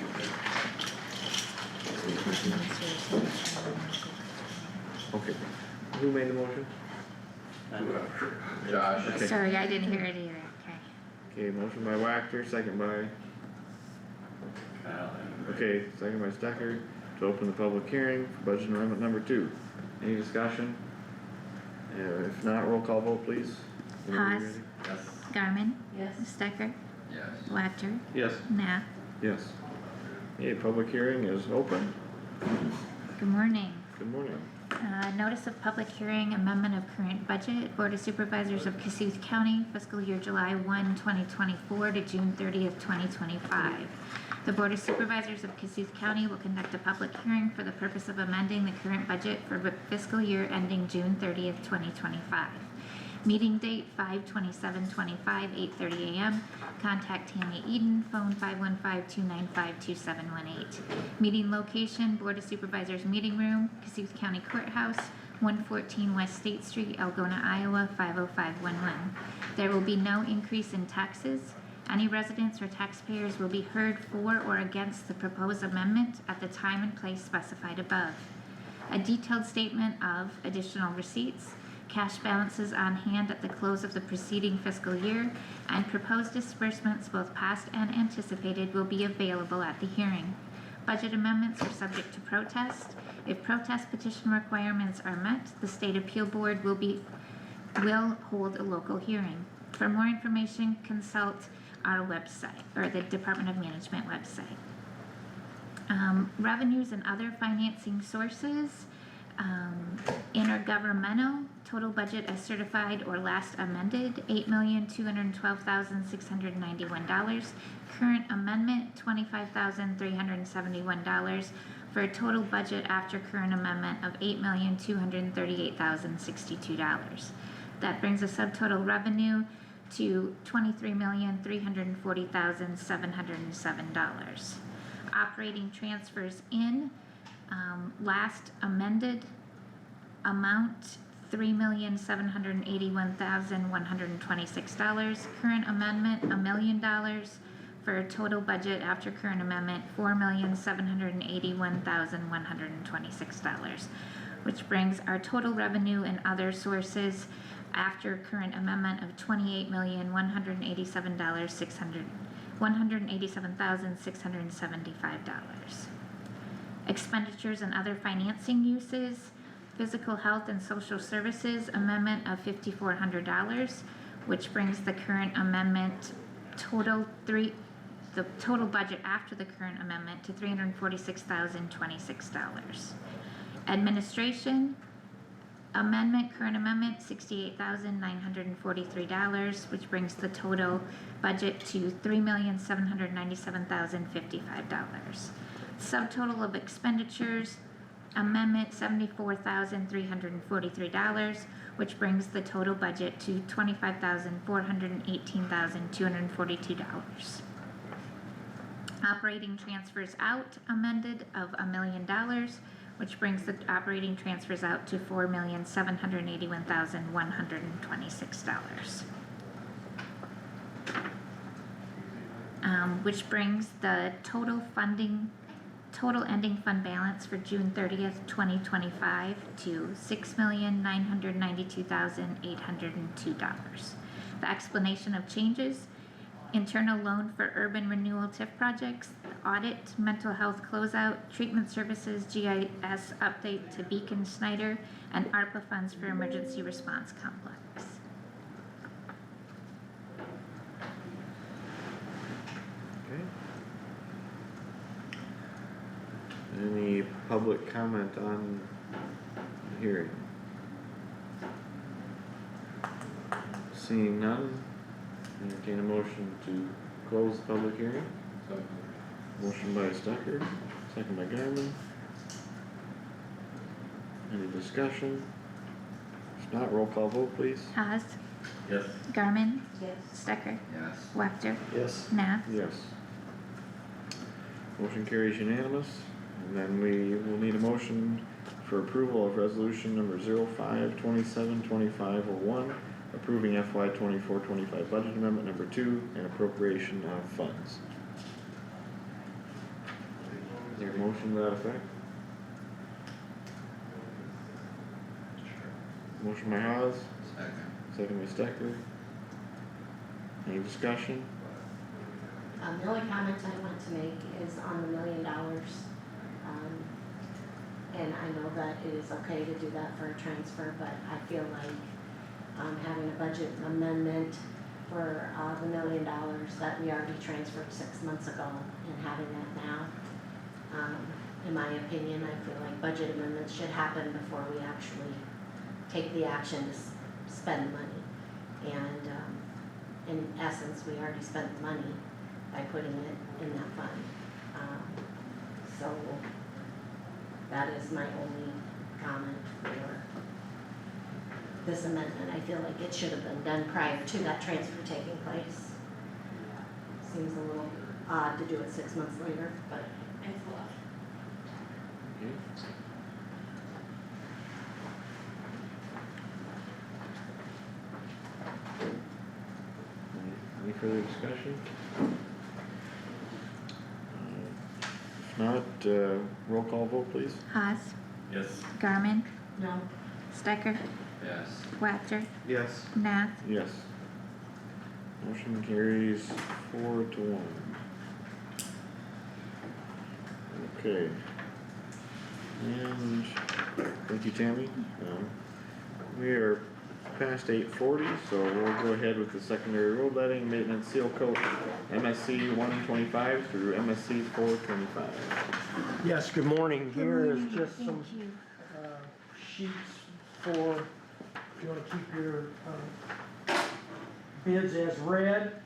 Okay, who made the motion? Josh, Okay. Sorry, I didn't hear it either, okay. Okay, motion by Wactor, second by, okay, second by Stecker, to open the public hearing for budget amendment number 2. Any discussion? If not, roll call vote please. Whenever you're Haas. ready. yes. Garmin, Yes. Stecker, Yes. Wactor, Yes. Nath, Yes. Okay, public hearing is open. good morning. Good morning. Notice of public hearing, amendment of current budget, Board of Supervisors of Kossuth County, fiscal year July 1, 2024 to June 30th, 2025. The Board of Supervisors of Kossuth County will conduct a public hearing for the purpose of amending the current budget for fiscal year ending June 30th, 2025. Meeting date 5/27/25, 8:30 a.m. Contact Tammy Eden, phone 515-295-2718. Meeting location, Board of Supervisors Meeting Room, Kossuth County Courthouse, 114 West State Street, Algona, Iowa, 50511. There will be no increase in taxes. Any residents or taxpayers will be heard for or against the proposed amendment at the time and place specified above. A detailed statement of additional receipts, cash balances on hand at the close of the preceding fiscal year, and proposed disbursements, both past and anticipated, will be available at the hearing. Budget amendments are subject to protest. If protest petition requirements are met, the State Appeal Board will hold a local hearing. For more information, consult our website, or the Department of Management website. Revenues and other financing sources. Intergovernmental, total budget as certified or last amended, $8,212,691. Current amendment, $25,371. for a total budget after current amendment of $8,238,062. That brings the subtotal revenue to $23,340,707. Operating transfers in, last amended amount, $3,781,126. Current amendment, $1 million, for a total budget after current amendment, $4,781,126. Which brings our total revenue and other sources after current amendment of $28,187,675. Expenditures and other financing uses, physical health and social services amendment of $5,400, which brings the current amendment the total budget after the current amendment to $346,026. Administration amendment, current amendment, $68,943, which brings the total budget to $3,797,055. Subtotal of expenditures, amendment, $74,343, which brings the total budget to $25,418,242. Operating transfers out amended of $1 million, which brings the operating transfers out to $4,781,126. Which brings the total ending fund balance for June 30th, 2025 to $6,992,802. The explanation of changes: internal loan for urban renewal TIF projects, audit, mental health closeout, treatment services, GIS update to Beacon Snyder, and ARPA funds for emergency response complex. Okay. Any public comment on the hearing? Seeing none, entertain a motion to close the public hearing. Motion by Stecker, second by Garmin. Any discussion? If not, roll call vote please. Haas, Yes. Garmin, Yes. Stecker, Yes. Wactor, Yes. Nath. Yes. Motion carries unanimous, and then we will need a motion for approval of resolution number 05-27-2501, approving FY 24-25 budget amendment number 2 and appropriation of funds. Is there a motion to that effect? Motion by Haas, Second. second by Stecker. Any discussion? The only comment I want to make is on the $1 million. And I know that it is okay to do that for a transfer, but I feel like, having a budget amendment for, the $1 million that we already transferred 6 months ago and having that now, in my opinion, I feel like budget amendments should happen before we actually take the action to spend money. And, in essence, we already spent the money by putting it in that fund. So that is my only comment for this amendment. I feel like it should have been done prior to that transfer taking place. Seems a little odd to do it 6 months later, but it's love. Okay. Any further discussion? If not, roll call vote please. Haas, Yes. Garmin, No, Stecker, Yes. Wactor, Yes. Nath. Yes. Motion carries 4-1. Okay. And, thank you, Tammy. We are past 8:40, so we'll go ahead with the secondary road letting, maintenance seal coat, MSC 125 through MSC 425. Yes, good morning. Here is just Thank some you. sheets for, if you wanna keep your bids as read.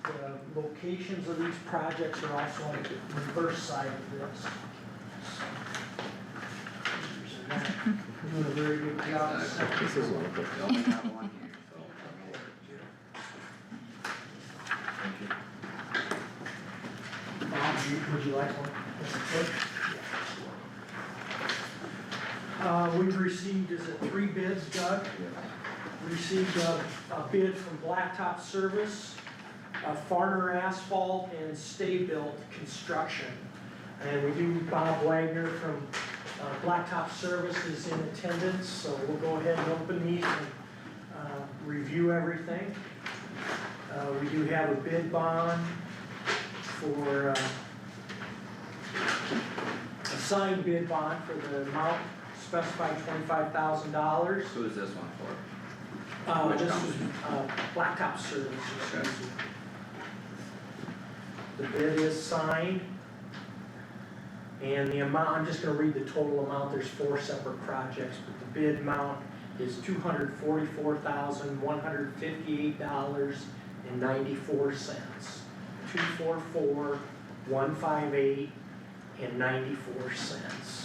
The locations of these projects are also on the reverse side of this. that. You're doing a very good job. Exactly. This is wonderful. We only have one here, so. Thank you. Bob, would you like one? We've received, is it 3 bids, Doug? Received a bid from Blacktop Service, Farner Asphalt, and Stay Built Construction. And we do, Bob Wagner from Blacktop Service is in attendance, so we'll go ahead and open these and review everything. We do have a bid bond for, a signed bid bond for the amount specified $25,000. Who is this one for? Which This company? was, Blacktop Service, Okay. excuse me. The bid is signed. And the amount, I'm just gonna read the total amount, there's 4 separate projects, but the bid amount is $244,158.94. 244,158.94.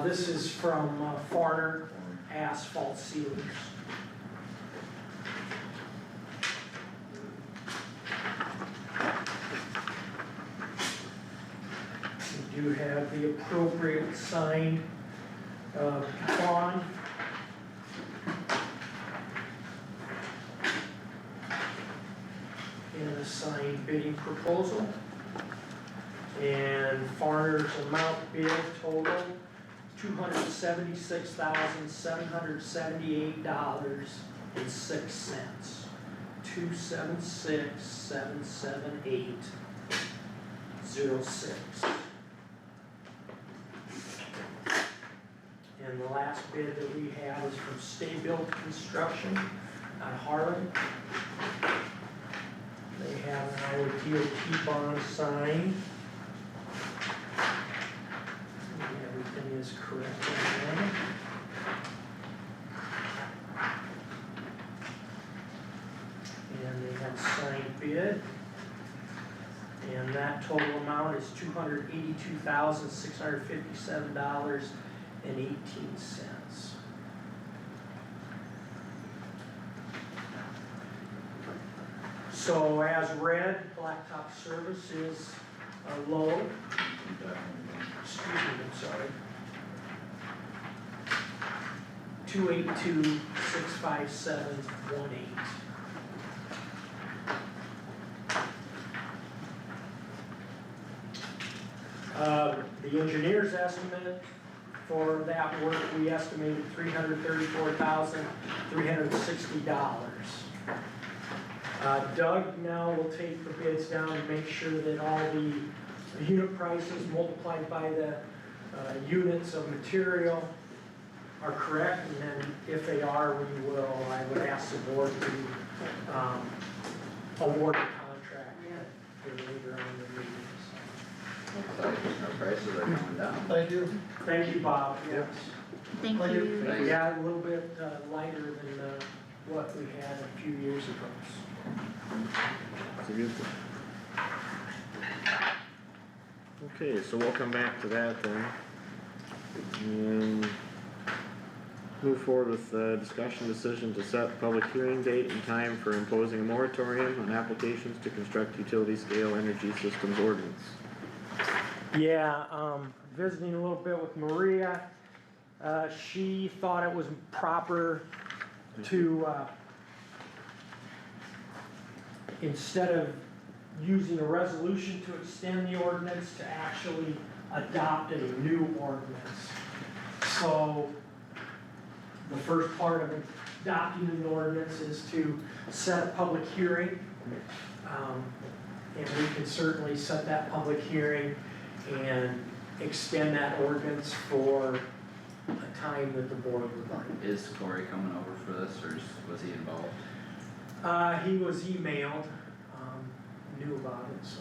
This is from Farner Asphalt Sealers. We do have the appropriate signed bond. And a signed bidding proposal. And Farner's amount bid total $276,778.06. 276,778.06. And the last bid that we have is from Stay Built Construction on Harlan. They have our DOT bond signed. Everything is correct on that. And they have signed bid. And that total amount is $282,657.18. So as read, Blacktop Service is low. Excuse me, I'm sorry. 282,657.18. The engineer's estimate for that work, we estimated $334,360. Doug now will take the bids down and make sure that all the unit prices multiplied by the units of material are correct, and then if they are, I would ask the board to award the contract for later on in the meeting. Looks like our prices are going down. Thank you. Thank you, Bob, yes. Thank you. Thanks. Yeah, a little bit lighter than what we had a few years ago. That's a good thing. Okay, so we'll come back to that then. And move forward with the discussion decision to set public hearing date and time for imposing a moratorium on applications to construct utility scale energy systems ordinance. Yeah, visiting a little bit with Maria, she thought it was proper to, instead of using a resolution to extend the ordinance, to actually adopt a new ordinance. So, the first part of adopting an ordinance is to set a public hearing. And we can certainly set that public hearing and extend that ordinance for a time that the board would like. Is Corey coming over for this, or was he involved? He was emailed, knew about it, so.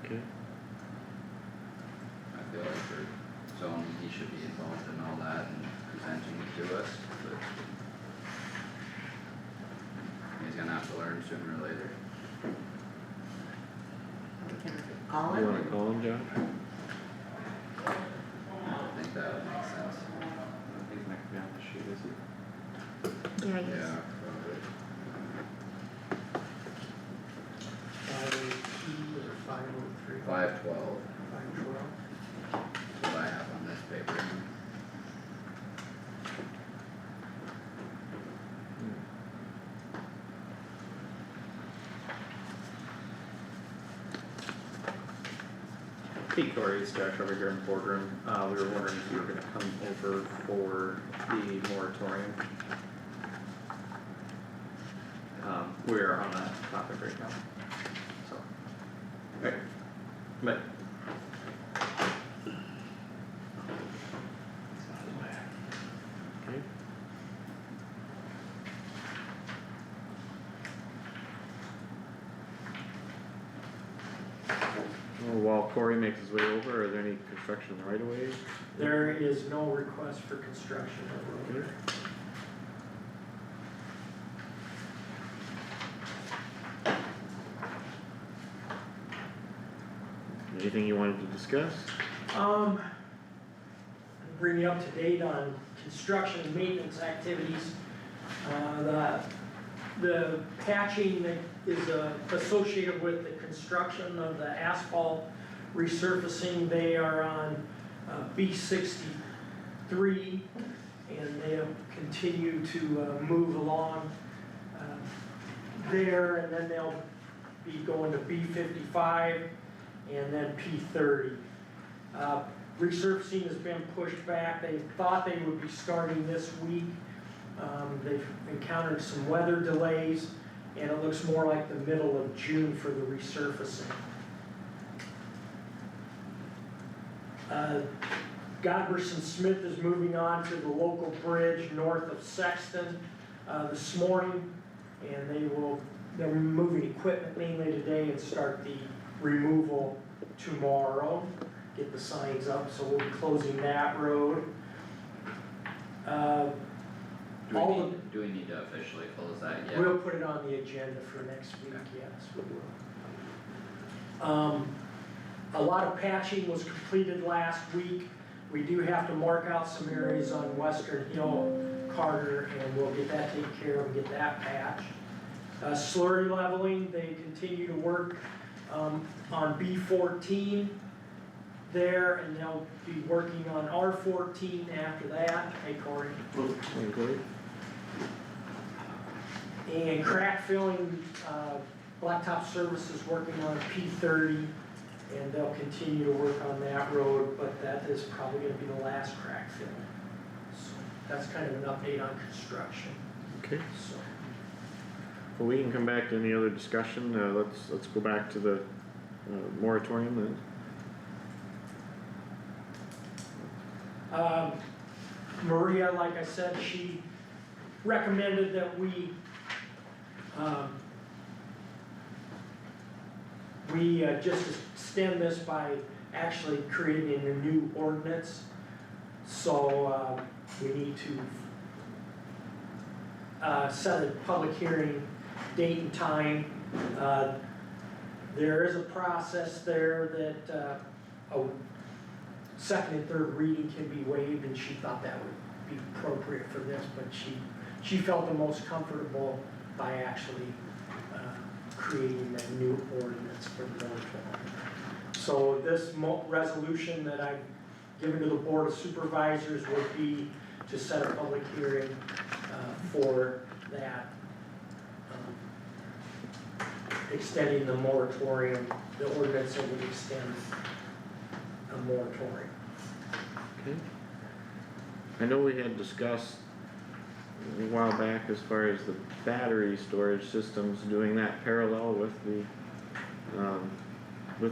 Okay, Okay, I feel like for zoning, he should be involved in all that and presenting it to us, but he's gonna have to learn sooner or later. We can call you him wanna and call him, Josh? I think that would make sense. He's not gonna be on the sheet, is he? Yeah, yes. Yeah, probably. 502 or 503? 512, 512. what I have on this paper. Hey Corey, it's Josh over here in the boardroom. We were wondering if you were gonna come over for the moratorium. We are on that topic right now, so. Okay, but. Okay. Well, while Corey makes his way over, are there any construction in the right of way? There is no request for construction of road. Anything you wanted to discuss? Bring you up to date on construction and maintenance activities. The patching that is associated with the construction of the asphalt resurfacing, they are on B63, and they'll continue to move along there, and then they'll be going to B55 and then P30. Resurfacing has been pushed back. They thought they would be starting this week. They've encountered some weather delays, and it looks more like the middle of June for the resurfacing. Godberson Smith is moving on to the local bridge north of Sexton this morning, and they're moving equipment mainly today and start the removal tomorrow. Get the signs up, so we'll be closing that road. Do we need to officially close that yet? We'll put it on the agenda for next week, yes, we will. A lot of patching was completed last week. We do have to mark out some areas on Western Hill, Carter, and we'll get that taken care of and get that patched. Slurry leveling, they continue to work on B14 there, and they'll be working on R14 after that. Hey Corey. Hey, Corey? And crack filling, Blacktop Services working on P30, and they'll continue to work on that road, but that is probably gonna be the last crack filling. So that's kind of an update on construction, Okay, so. well, we can come back to any other discussion, let's go back to the moratorium then. Maria, like I said, she recommended that we just extend this by actually creating a new ordinance. So, we need to set a public hearing date and time. There is a process there that, a second and third reading can be waived, and she thought that would be appropriate for this, but she felt the most comfortable by actually creating a new ordinance for the moratorium. So this resolution that I've given to the Board of Supervisors would be to set a public hearing for that, extending the moratorium, the ordinance that would extend a moratorium. Okay. I know we had discussed a while back as far as the battery storage systems, doing that parallel with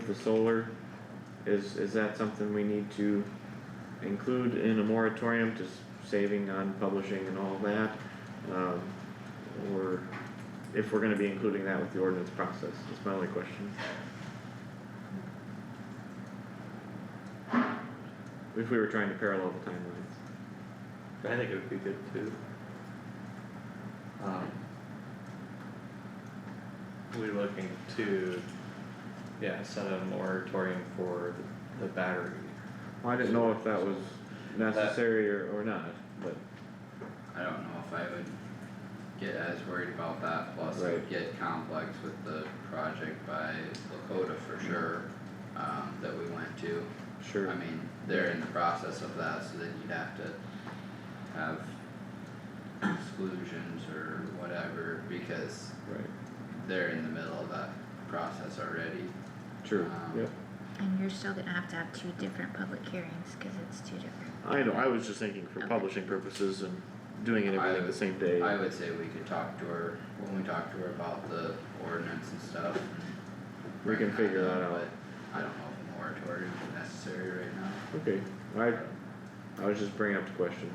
the solar. Is that something we need to include in a moratorium, just saving on publishing and all that? or if we're gonna be including that with the ordinance process, that's my only question. If we were trying to parallel the timelines. I think it would be good too. We're looking to, set a moratorium for the battery. Well, I didn't know if that was necessary or not, but, I don't know if I would get as worried about that, plus it Right. would get complex with the project by Lakota for sure, that we went to. sure. I mean, they're in the process of that, so then you'd have to have exclusions or whatever, because Right, they're in the middle of that process already. true, Um, yep. And you're still gonna have to have two different public hearings, cause it's two different. I know, I was just thinking for Okay. publishing purposes and doing it everything the same day. I would say we could talk to her, when we talk to her about the ordinance and stuff. And We can bring figure that up, out. But I don't know if a moratorium is necessary right now. Okay, I was just bringing up the question.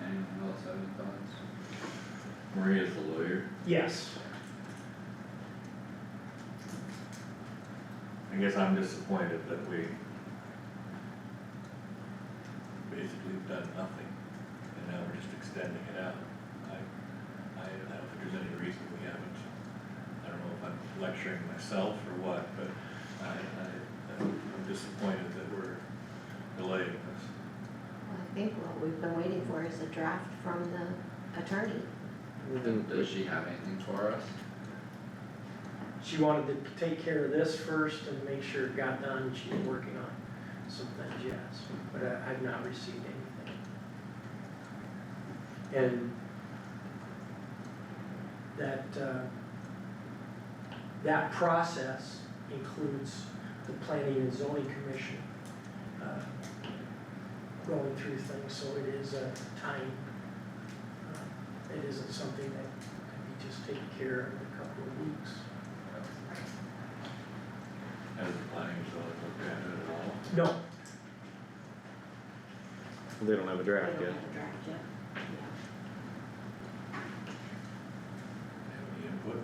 Anyone else have any thoughts? Maria's the lawyer. Yes. I guess I'm disappointed that we basically have done nothing, and now we're just extending it out. I don't know if there's any reason we haven't, I don't know if I'm lecturing myself or what, but I'm disappointed that we're delaying this. I think what we've been waiting for is a draft from the attorney. Does she have anything for us? She wanted to take care of this first and make sure it got done. She's working on some things, yes, but I've not received anything. And that process includes the Planning and Zoning Commission going through things, so it is a time, it isn't something that can be just taken care of in a couple of weeks. Has the planning zone looked at it at all? No, They don't have a They draft don't yet. have a draft yet. Have any input?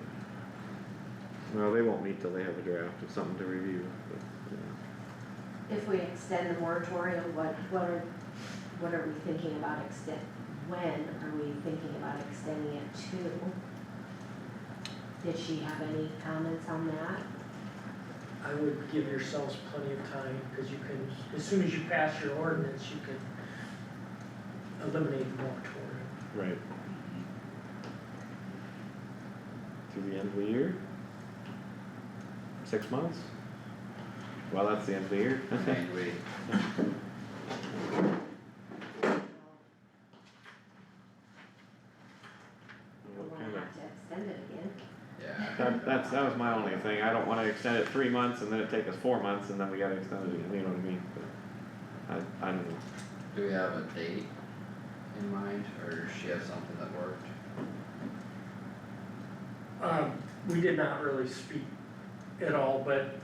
Well, they won't meet till they have a draft of something to review, but, yeah. If we extend the moratorium, what are we thinking about when are we thinking about extending it to? Did she have any comments on that? I would give yourselves plenty of time, because you can, as soon as you pass your ordinance, you can eliminate the moratorium. Right. To the end of the year? 6 months? Well, that's the end of the year. I mean, we, We're What gonna kinda- have to extend it again. yeah, That was my only thing, I don't wanna extend it 3 months and then it take us 4 months and then we gotta extend it again, you know what I mean? But I don't know. do we have a date in mind, or does she have something that worked? We did not really speak at all, but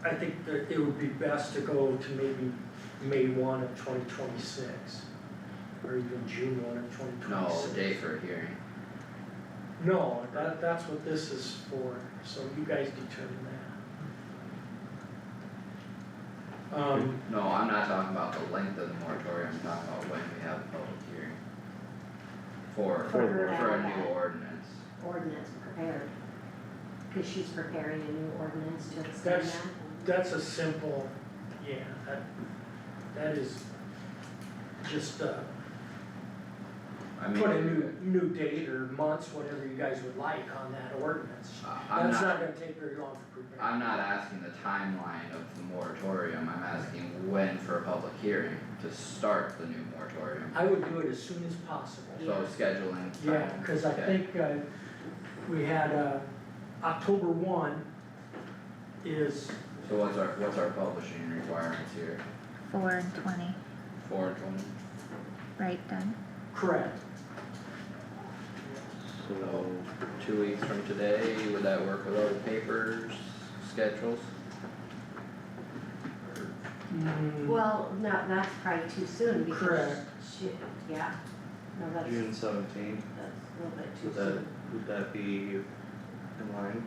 I think that it would be best to go to maybe May 1 of 2026, or even June 1 of 2026. No, date for a hearing. No, that's what this is for, so you guys determine that. No, I'm not talking about the length of the moratorium, I'm talking about when we have a public hearing. For For her to a have new that ordinance. ordinance prepared. Cause she's preparing a new ordinance to extend That's, that. that's a simple, yeah, that is just, I mean, put a new date or months, whatever you guys would like on that ordinance. I'm That's not, not gonna take very long to prepare. I'm not asking the timeline of the moratorium, I'm asking when for a public hearing to start the new moratorium. I would do it as soon as possible. So scheduling. Yeah, time, cause I okay. think, we had, October 1 is, So what's our publishing requirements here? 4 and 20, 4 and 20? right, done? correct. So, 2 weeks from today, would that work with other papers, schedules? Well, no, that's probably too soon because Correct. she, yeah, no, that's, June 17th, that's a little bit too would that, soon. would that be in line?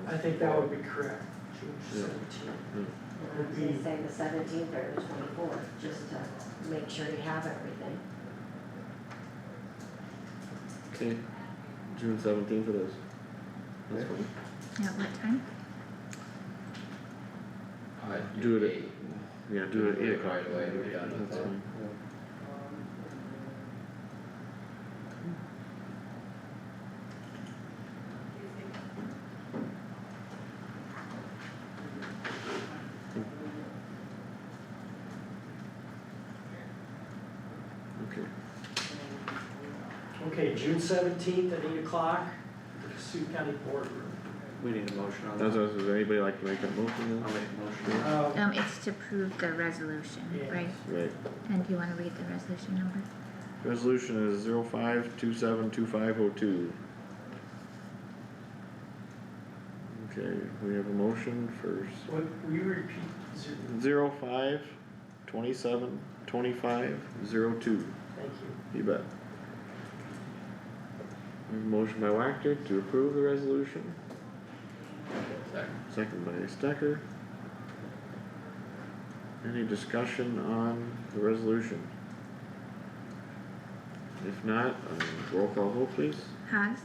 I think that would be correct, June Yeah. 17th. And I was gonna say the 17th or the 24th, just to make sure you have everything. Okay, June 17th it is. That's Okay. fine. At what time? I'd Do it at- 8. Yeah, do it at 8 o'clock. Right away, we're done with That's that. fine. Okay, Okay, June 17th at 8 o'clock, the Kossuth County Boardroom. We need a motion on does, that. does anybody like to make that motion I'll then? make a motion. It's to prove the resolution, Yes. right? Right, And do you wanna read the resolution number? resolution is 05272502. Okay, we have a motion for What, will you repeat, is it, 05272502. thank you. You bet. We have a motion by Wactor to approve the resolution, Second. second by Stecker. Any discussion on the resolution? If not, roll call vote please. Haas,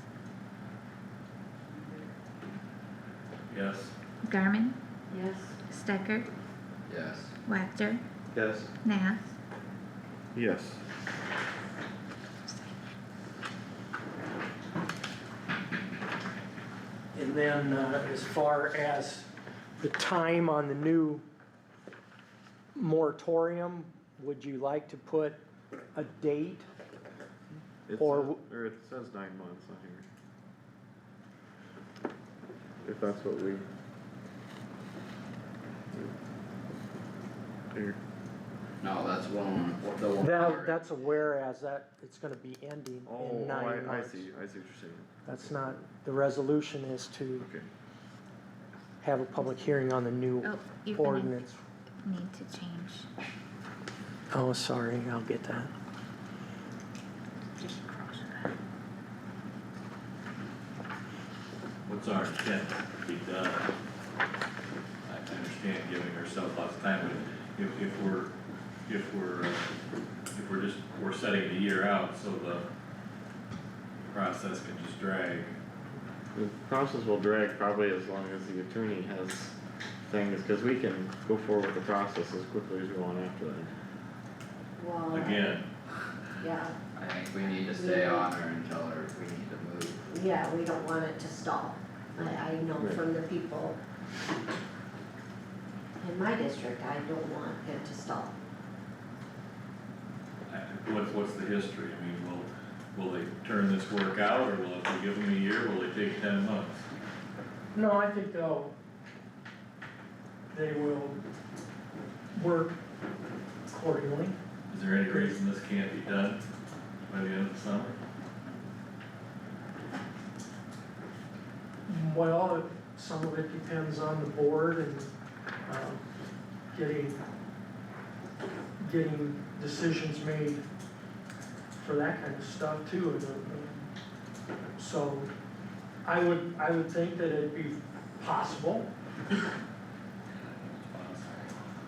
Yes, Garmin, Yes, Stecker, Yes. Wactor, Yes, Nath. Yes. And then, as far as the time on the new moratorium, would you like to put a date? It's, Or- or it says 9 months on here. If that's what we. Here, No, that's one, the one. That's a whereas, that, it's gonna be ending in 9 I months. see what you're saying, That's not, the resolution is to okay. have a public hearing on the new Oh, you're gonna ordinance. need to change, Oh, sorry, I'll get that. just cross that. what's our intent to be done? I understand giving ourselves lots of time, but if we're setting a year out, so the process can just drag. The process will drag probably as long as the attorney has things, cause we can go forward with the process as quickly as we want after that. well. Again, Yeah, I think we need to stay on her and tell her we need to move. yeah, we don't want it to stall. I know Right. from the people in my district, I don't want it to stall. what's the history? I mean, will they turn this work out, or will, if we give them a year, will they take 10 months? No, I think they will work accordingly. Is there any reason this can't be done by the end of the summer? Well, some of it depends on the board and, getting decisions made for that kind of stuff too. So, I would think that it'd be possible.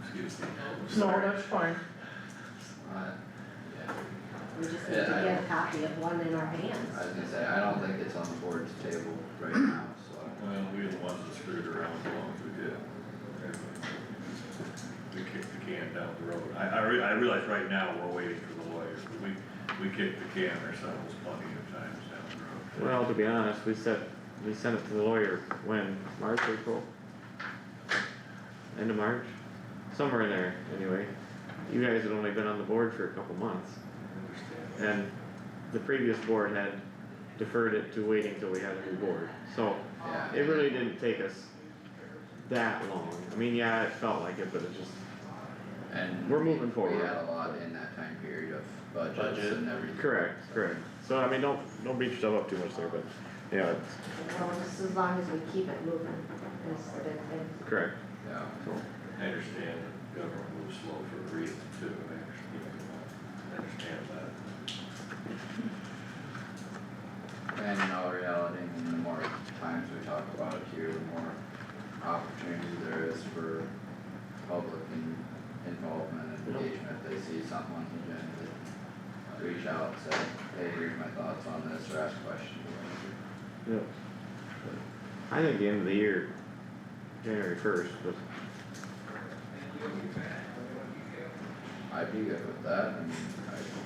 Excuse me. No, that's fine. Yeah. We just need Yeah, to I get a don't- copy of one in our hands. I was gonna say, I don't think it's on the board's table right now, so. Well, we were the ones that screwed around as long as we did. We kicked the can down the road. I realize right now we're waiting for the lawyers, but we kicked the can ourselves plenty of times down the road. Well, to be honest, we sent it to the lawyer when, March, April? End of March? Somewhere in there, anyway. You guys had only been on the board for a couple months. And the previous board had deferred it to waiting till we had a new board. So, Yeah. it really didn't take us that long. I mean, yeah, it felt like it, but it just, And We're moving forward. We had a lot in that time period of budgets Budget. and everything. correct. So, I mean, don't beat yourself up too much there, but, yeah, it's Well, just as long as we keep it moving is the big thing. correct. Yeah. So, I understand. government moves slow for a reason too, actually, I understand that. And in all reality, I mean, the more times we talk about it here, the more opportunity there is for public involvement and engagement. If they see something on the agenda, they reach out and say, hey, here's my thoughts on this, or ask questions or whatever. Yep. I think the end of the year, January 1st, but I'd be good with that,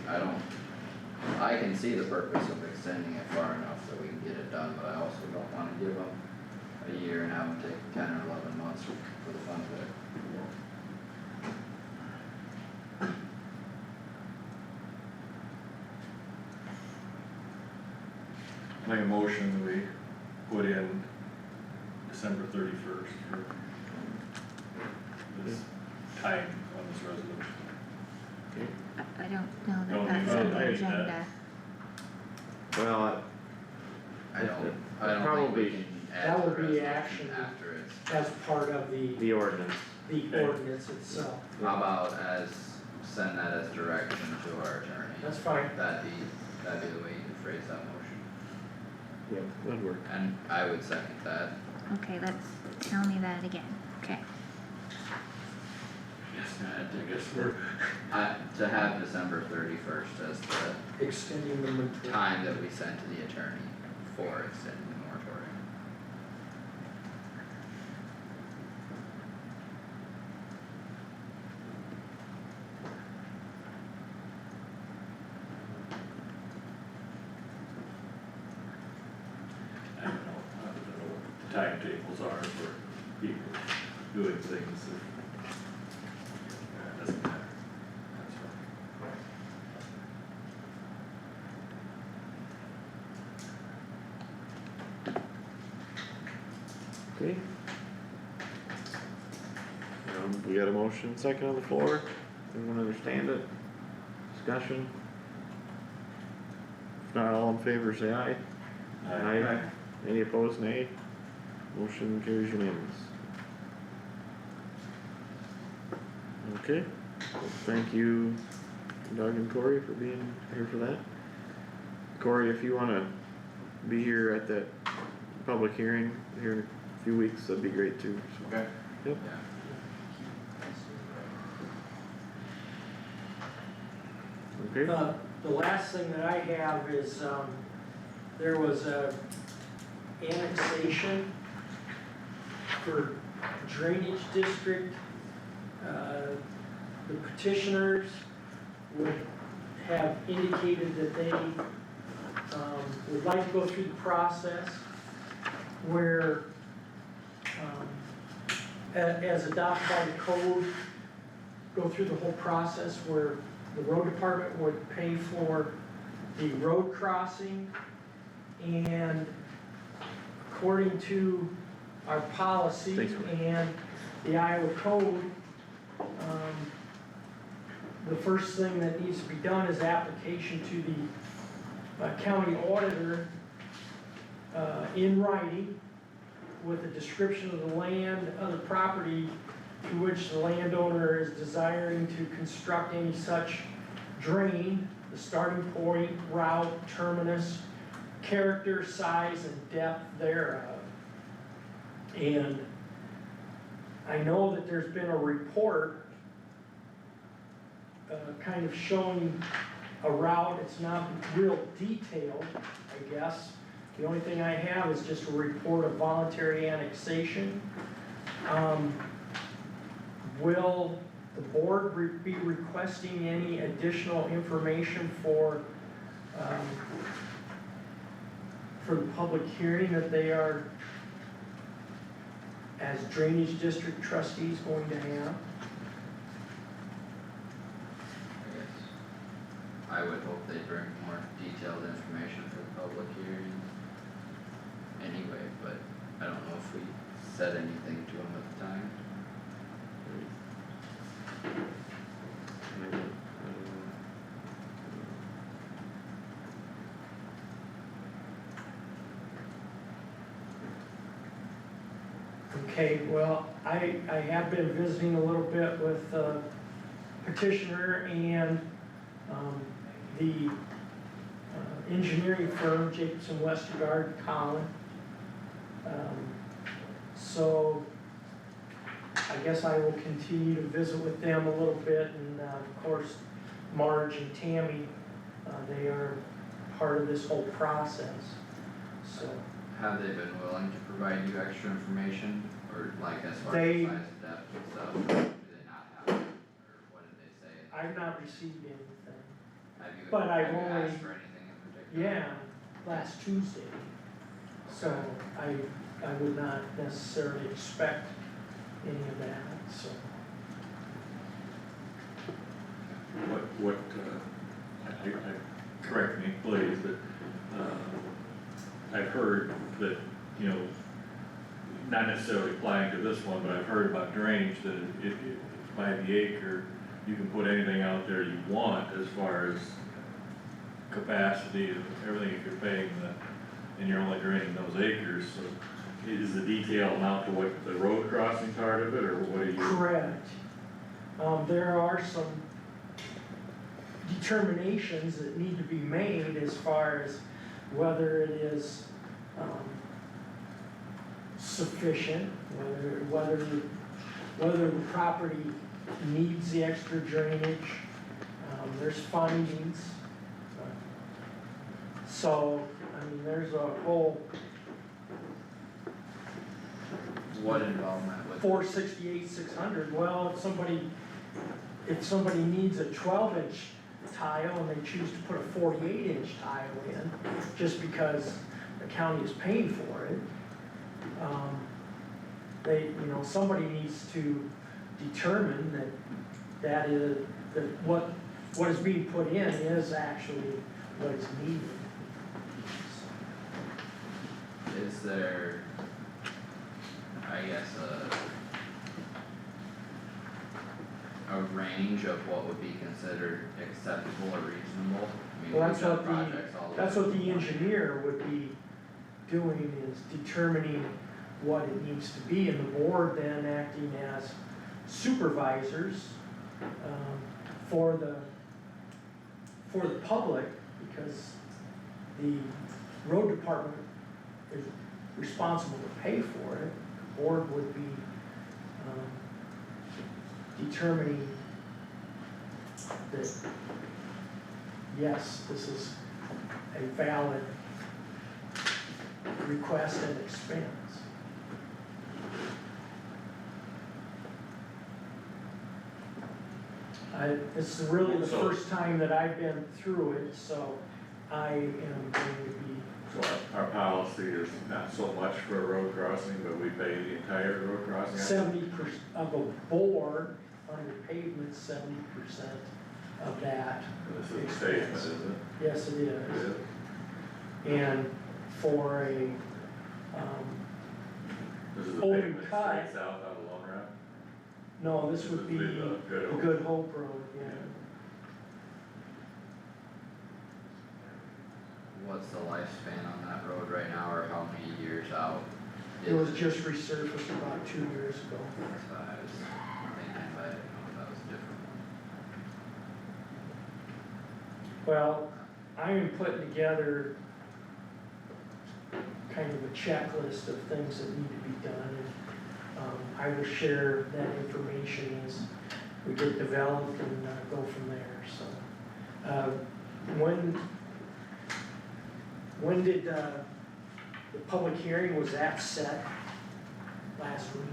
I mean, I can see the purpose of extending it far enough that we can get it done, but I also don't wanna give them a year and have them take 10 or 11 months for the fun of it. Make a motion, we put in December 31st for this time on this resolution. I don't know Don't that need that's on to the change that. agenda. well, I don't think Probably- we can add That the would be resolution action. after it's, As part of the ordinance. the ordinance itself. how about send that as direction to our attorney? That's fine. That'd be the way you could phrase that motion, Yep, that'd work. and I would second that. Okay, tell me that again, okay. Yes, I guess we're, To have December 31st as the Extending the moratorium. time that we sent to the attorney for extending the moratorium. I don't know what the timetables are for people doing things that, doesn't matter. That's fine. Okay. We got a motion second on the floor, everyone understand it? Discussion? If not, all in favor say aye. Aye. Any opposed, nay? Motion carries unanimous. Okay, thank you Doug and Corey for being here for that. Corey, if you wanna be here at that public hearing here in a few weeks, that'd be great too. Okay. Yep. Yeah. Okay, The last thing that I have is, there was a annexation for drainage district. The petitioners would have indicated that they, would like to go through the process where, as adopted by the code, go through the whole process where the road department would pay for the road crossing, and according to our policy Thanks, Rick. and the Iowa code, the first thing that needs to be done is application to the county auditor in writing with a description of the land, of the property to which the landowner is desiring to construct any such drain, the starting point, route, terminus, character, size, and depth thereof. And I know that there's been a report kind of showing a route. It's not real detailed, I guess. The only thing I have is just a report of voluntary annexation. Will the board be requesting any additional information for the public hearing that they are, as drainage district trustees, going to have? I guess I would hope they bring more detailed information for the public hearing anyway, but I don't know if we said anything to them at the time. Okay, well, I have been visiting a little bit with petitioner and, the engineering firm, Jacobson Westergaard, Colin. So I guess I will continue to visit with them a little bit, and of course, Marge and Tammy, they are part of this whole process, so. Have they been willing to provide you extra information, or like as far as They- size and depth and stuff, or do they not have it, or what did they say? I've not received anything. Have you, but I've have you only- asked for anything in particular? Yeah, last Tuesday. So I would not necessarily expect any of that, so. Correct me please, but, I've heard that, you know, not necessarily applying to this one, but I've heard about drainage, that it by the acre, you can put anything out there you want as far as capacity and everything if you're paying and you're only draining those acres, so is the detail amount to what the road crossing part of it, or what are you? Correct. There are some determinations that need to be made as far as whether it is, sufficient, whether the property needs the extra drainage. There's findings. So, I mean, there's a whole What involvement with? 468, 600, well, if somebody needs a 12-inch tile and they choose to put a 48-inch tile in, just because the county is paying for it, somebody needs to determine that what is being put in is actually what is needed. Is there, I guess, a range of what would be considered acceptable or reasonable? I mean, Well, we've done projects all that's over what the country. engineer would be doing, is determining what it needs to be, and the board then acting as supervisors, for the public, because the road department is responsible to pay for it. The board would be, determining that, yes, this is a valid request and expense. It's really the first time that I've been through it, so I am going to be, So our policy is not so much for a road crossing, but we pay the entire road crossing? 70% of a board under pavement, 70% of that. This is a statement, is it? Yes, it It is. is. And for a, This is the Open pavement cut. straight south out of Lone Rock? no, this would be the the Good Hope. Good Hope Road, yeah. What's the lifespan on that road right now, or how many years out? It was just resurfaced about 2 years ago. That's what I was thinking, but I didn't know if that was a different one. Well, I am putting together kind of a checklist of things that need to be done, and I will share that information as we get developed and go from there, so. When did the public hearing, was that set last week?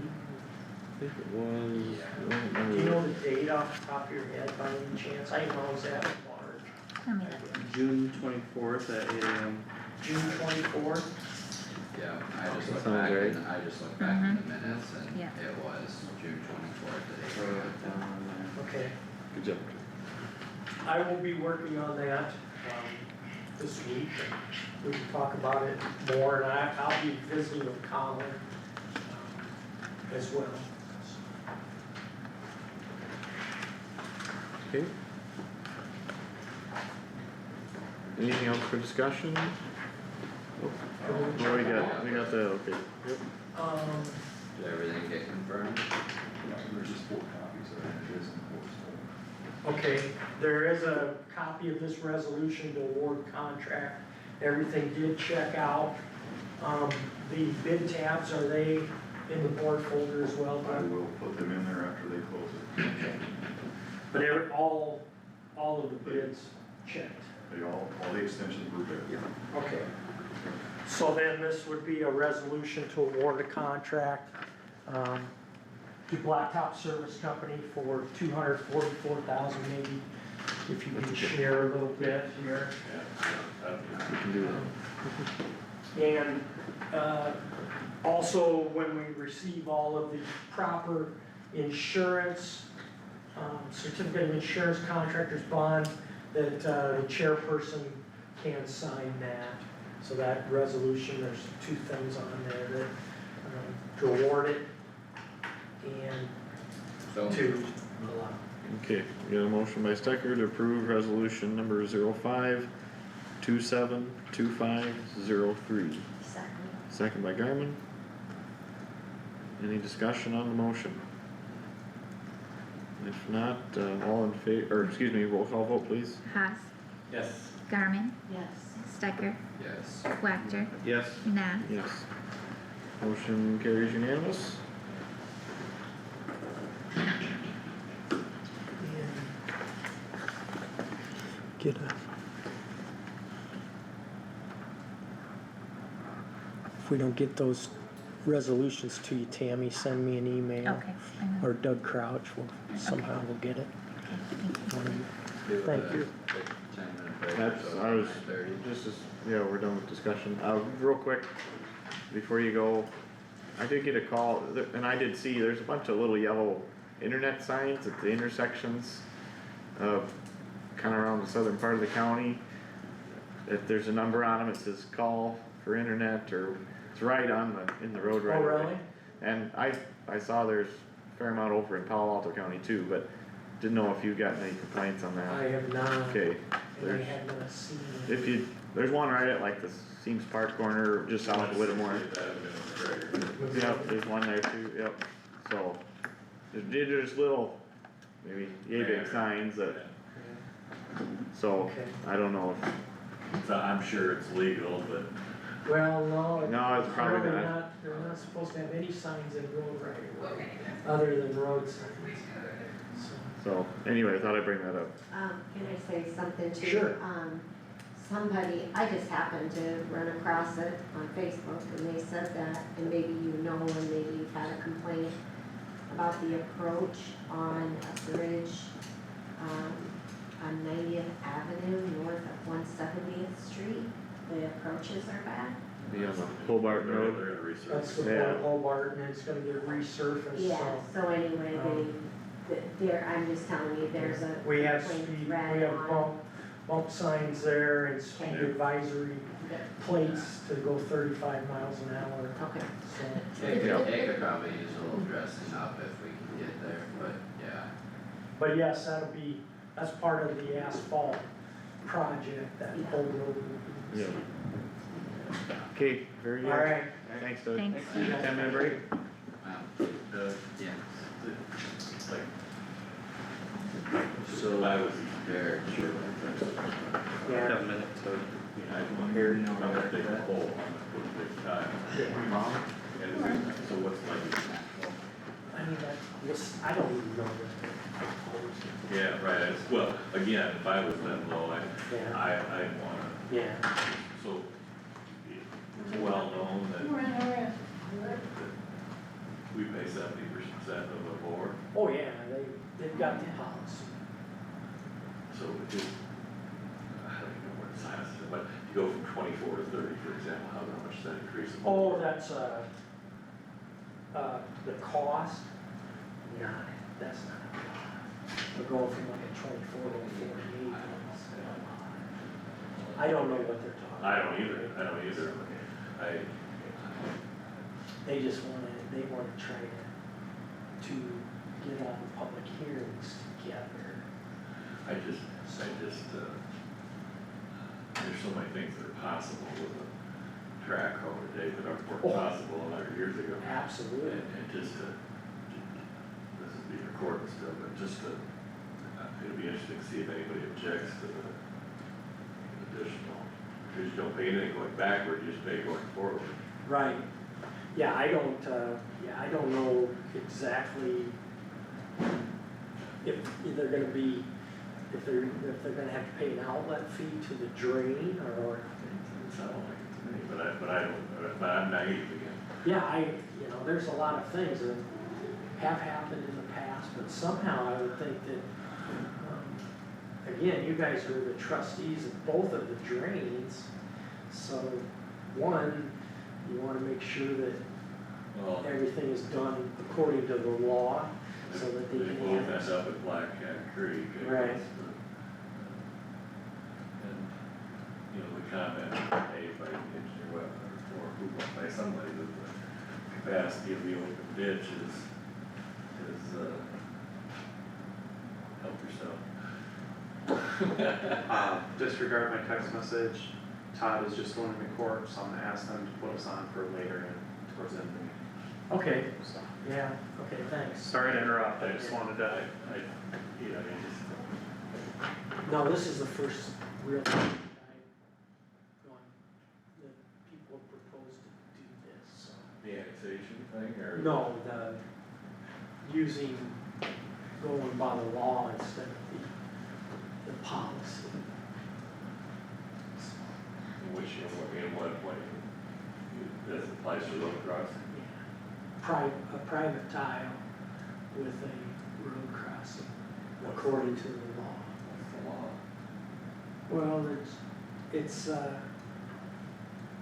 I think it was, I don't Do you remember. know the date off the top of your head by any chance? I know it was at March. I mean, June 24th at 8 AM. June 24th? Yeah, I just looked Sounds back, right. and I just looked back in the minutes, and Yeah. it was June 24th at 8 Wrote AM. it down on Okay. Good job. I will be working on that, this week, and we can talk about it more, and I'll be visiting with Colin, as well. Okay. Anything else for discussion? Oh, we got the, okay. Yep. Did everything get confirmed? There's just 4 copies of it, it is in the board's folder. Okay, there is a copy of this resolution to award contract. Everything did check out. The bid tabs, are they in the board folder as well? I will put them in there after they close it. But all of the bids checked. All the extensions were good. Okay. So then this would be a resolution to award a contract, to Blacktop Service Company for $244,000 maybe, if you can share a little bit here. We can do that. And, also, when we receive all of the proper insurance, certificate of insurance, contractor's bond, that, the chairperson can sign that. So that resolution, there's 2 things on there that, to award it and So, to allow. Okay, we got a motion by Stecker to approve resolution number 05-272503. Second. Second by Garmin. Any discussion on the motion? If not, all in favor, or excuse me, roll call vote please. Haas, Yes. Garmin, Yes. Stecker, yes. Wactor, Yes. Nah. Yes. Motion carries unanimous. Get a. If we don't get those resolutions to you, Tammy, send me an email. Okay, I will. Or Doug Crouch, somehow we'll get it. Thank you. 10-minute break. That's, so I was, 9:30. just as, yeah, we're done with discussion. Real quick, before you go, I did get a call, and I did see, there's a bunch of little yellow internet signs at the intersections, kinda around the southern part of the county. If there's a number on them, it says call for internet, or it's right on in the road right Oh, away. really? And I saw there's a fair amount over in Palo Alto County too, but didn't know if you got any complaints on I that. have not, Okay, and I there's, have not seen it. if you, there's one right at like the Seams Park corner, just south of Whittemore. Yep, there's one there too, yep, so, there's little, maybe yay big signs that, so, Okay. I don't know if, So I'm sure it's legal, but Well, no. No, it's probably apparently not. They're not supposed to have any signs in road right away, other than road signs. so, anyway, I thought I'd bring that up. Can I say something too? Sure. Somebody, I just happened to run across it on Facebook and they said that, and maybe you know, and maybe you've had a complaint about the approach on a bridge, on 90th Avenue north of 170th Street. The approaches are bad. Be on the Hobart they're Road. gonna research. That's the Yeah. Port Hobart, and it's gonna get resurfaced, Yeah, so. so anyway, there, I'm just telling you, there's a We have complaint speed, we thread have on. bump signs there and speed Okay. advisory plates to go 35 miles an hour, Okay. so. It could probably use a little dressing up if we can get there, but yeah. But yes, that's part of the asphalt project, that whole road. Yeah. Okay, very good. Alright, Thanks, Doug. Thanks. 10-minute break. Yeah. Like, so I was Very sure. yeah, Have a minute to, here, I'm gonna take a poll on the time. And so what's like, I mean, I don't even know what yeah, right, well, again, if I was that low, Yeah. I'd wanna, Yeah, so it's well known that we pay 70% of the board, oh yeah, they've got the policy. so it is, I don't even know what size it is, but you go from 24 to 30, for example, how much does that increase? the Oh, board? that's, the cost? Not, that's not a lot. We're going from like a 24 to a 48. I don't know what they're talking about. I don't either, They just they wanna try to get all the public hearings together. there's so many things that are possible with a track how the days that Oh. were possible 100 years ago. Absolutely. And just to, this is being recorded still, but just to, it'll be interesting to see if anybody objects to the additional, because you don't pay anything going backward, you just pay going forward. Right. Yeah, I don't know exactly if they're gonna be, if they're gonna have to pay an outlet fee to the drain or, It sounds like it to me, but I'm naive again. yeah, there's a lot of things that have happened in the past, but somehow I would think that, again, you guys are the trustees of both of the drains, so one, you wanna make sure that Well, everything is done according to the law, so that they they can both end have. up at Black Cat Creek. I Right. guess, and, the comment made by Engineer Webber, or by somebody that the capacity of the open ditch is, help yourself. Disregard my text message, Todd is just going into court, so I'm gonna ask them to put us on for later and towards the end of the meeting. Okay, So, yeah, okay, thanks. sorry to interrupt, I just wanted to, You just, No, this is the first real time that people have proposed to do this, so. the annexation thing, or? No, using, going by the law instead of the policy. Which, in what way? That applies to road crossing? A private tile with a road crossing, according to the law. What's the law? Well, it's,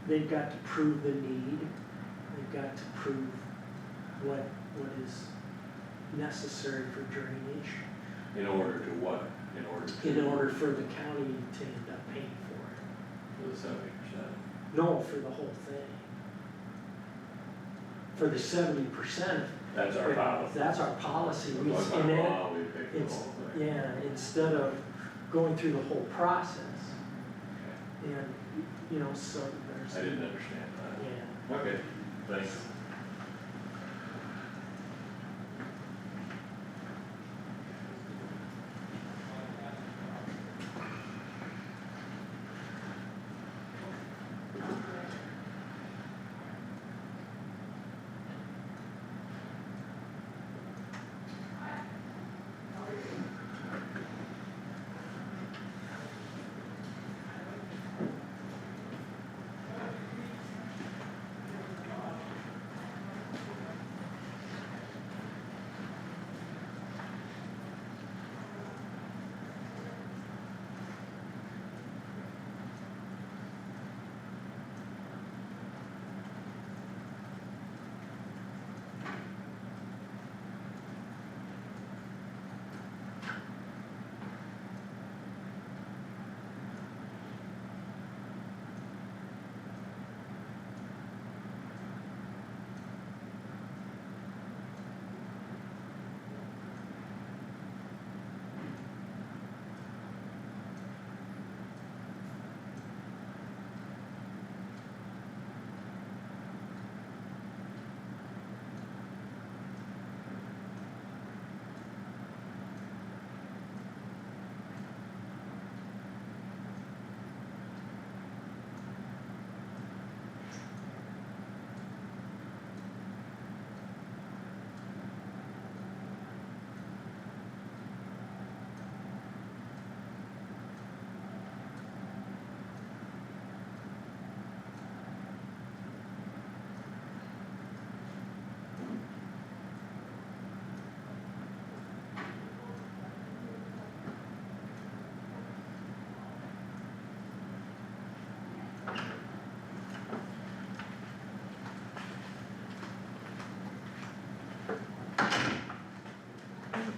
they've got to prove the need, they've got to prove what is necessary for drainage, In order to what? in order for the county to end up paying for it. For the 70%. No, for the whole thing. For the 70%. That's our policy. That's our policy. But We- by and then law, we pay for the it's, whole thing. yeah, instead of going through the whole process, Okay. and, so there's. I didn't understand Yeah. that. Okay, thanks.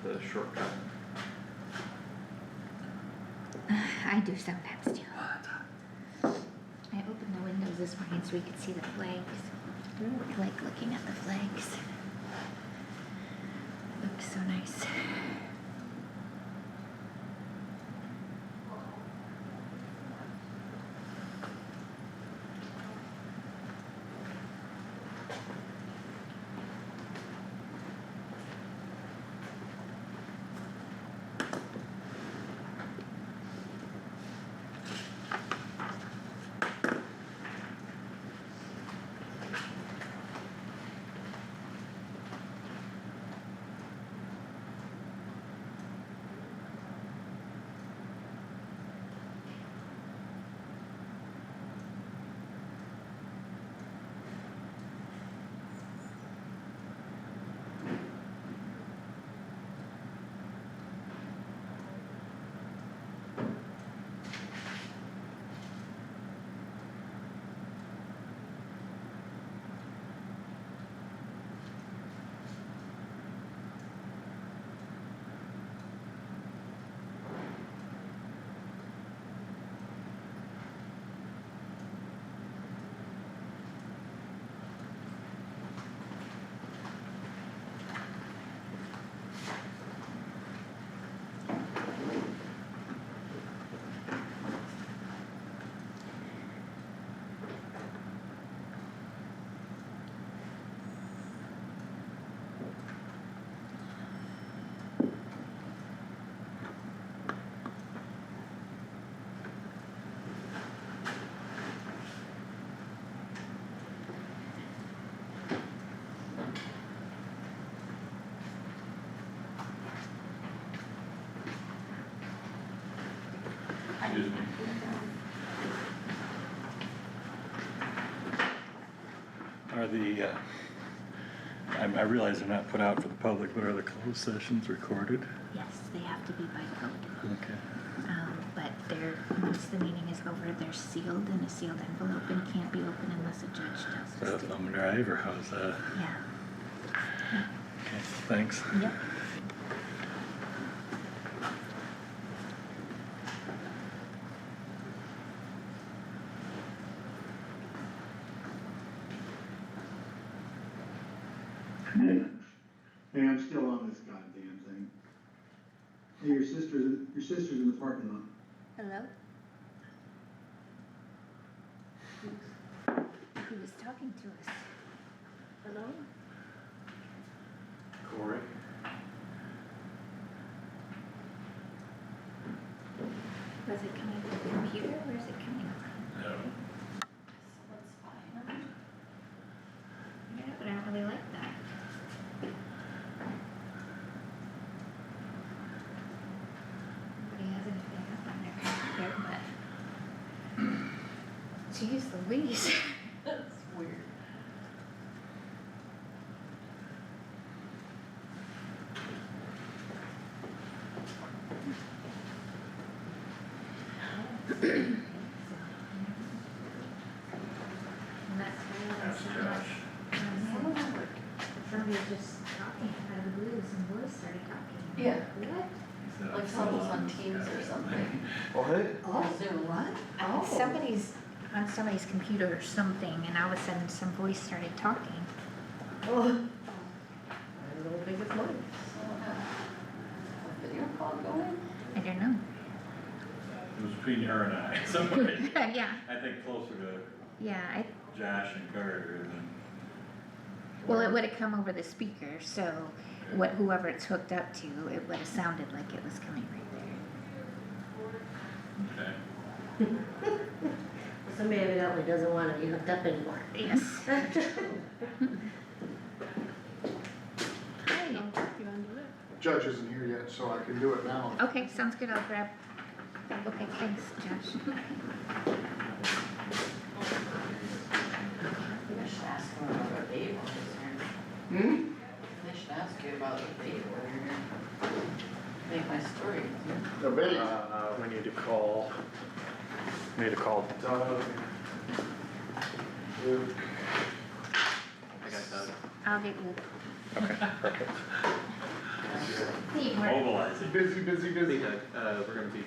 the shortcut. I do sometimes too. I opened the windows this morning so we could see the flags. I like looking at the flags. Looks so nice. Excuse me. Are the, I realize they're not put out for the public, but are the closed sessions recorded? Yes, they have to be by code. Okay. But they're, once the meeting is over, they're sealed in a sealed envelope and can't be opened unless a judge Is tells that us a to. thumb drive or how's that? Yeah, Okay, thanks. yep. Hey, I'm still on this goddamn thing. Hey, your sister's in the parking lot. Hello? Who was talking to us? Hello? Corey? Was it coming from the computer? Where's it coming from? No. Someone's fine. Yeah, but I don't really like that. Nobody has anything up on their computer, but. Jeez Louise. That's weird. And that's why I That's was Josh. somebody was just talking out of the blue, some voice started talking. I'm Yeah. like, what? He said, Like "I'm someone was still on this Teams guy." or something. Oh, hey. Zoom, what? Somebody's on somebody's computer or something, and all of a sudden some voice started talking. Oh. I don't think it's mine. A video call going? I don't know. It was between her and I, somewhere, Yeah, I think closer to yeah, Josh and Carter than. well, it would've come over the speaker, so whoever it's hooked up to, it would've sounded like it was coming right there. Okay. Somebody evidently doesn't wanna be hooked up anymore. Yes. Hi. You wanna do it? Judge isn't here yet, so I can do it now. Okay, sounds good, I'll grab. Okay, thanks, Josh. I should ask him about the date when he's here. I should ask you about the date when you're here. Make my story. The bait. We need to call Doug. Luke. I got Doug. I'll get Luke. Okay, perfect. Teamwork. Mobilizing. Busy, busy, Hey busy. Doug, we're gonna be,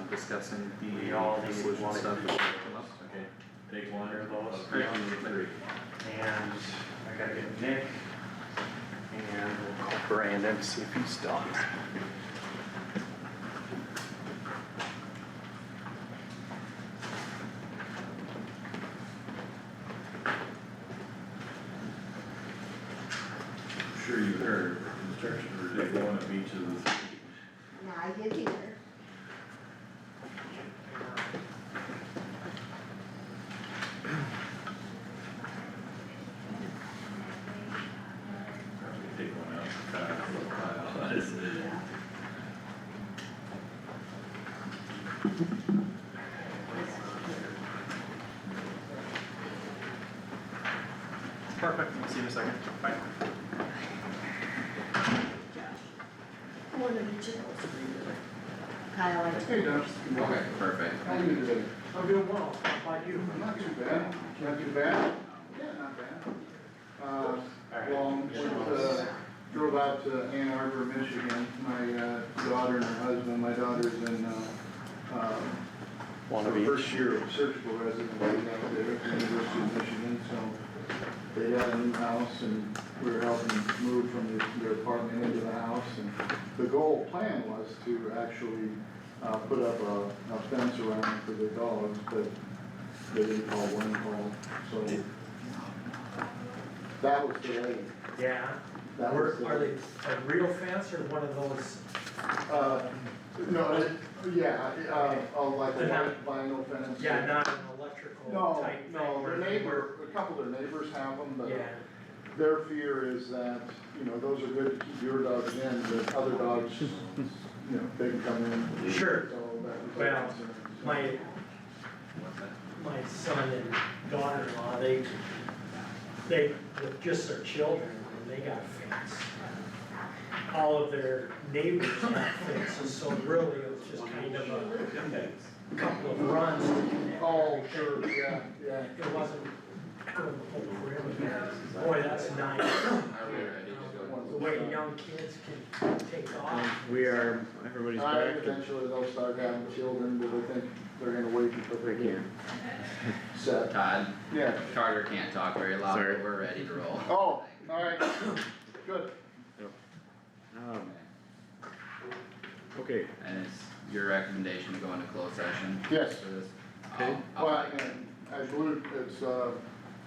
discussing the We all resolution wanna stuff. do- Okay, take one Here, of Lois. three, three. And I gotta get Nick, and we'll call Brandon, see if he's done. I'm sure you heard, instructions were take one of each of the three. Yeah, I did hear. Probably take one out for Kyle. Perfect, we'll see you in a second. Bye. One of each of those. Kyle, I Hey, Judge. Okay, perfect. How are you today? I'm doing well, how about you? Not too bad. Not too bad? Yeah, not bad. Drove out to Ann Arbor, Michigan. My daughter and her husband, my daughter's in, One of her each. first year of surgical residency out there at the University of Michigan, so they had a new house and we were helping move from their apartment into the house. And the plan was to actually, put up a fence around for the dogs, but they didn't call one call, so. That was delayed. Yeah. That was Are they delayed. a real fence or one of those? No, like a They're not- white vinyl fence. Yeah, not an electrical No, type thing. no, where their they neighbor, a couple of their neighbors have them, but Yeah, their fear is that, those are good to keep your dogs in, but other dogs, they can come in. Sure. So that was Well, their concern. My, What's that? my son and daughter-in-law, with just their children, and they got a fence. All of their neighbors had fences, so really it was just kind of a couple of runs to connect. Oh, sure, yeah, yeah. It wasn't going the whole perimeter. Boy, that's nice, Are we ready to go? the way young kids can take off. We are, everybody's back. Eventually they'll start having children, but I think they're gonna wait until They they get can. set. Todd, Yeah, Carter can't talk very loud, Sorry. but we're ready to roll. oh, alright, good. Okay, And it's your recommendation to go into closed session? Yes. For this? Okay. Well, and I believe it's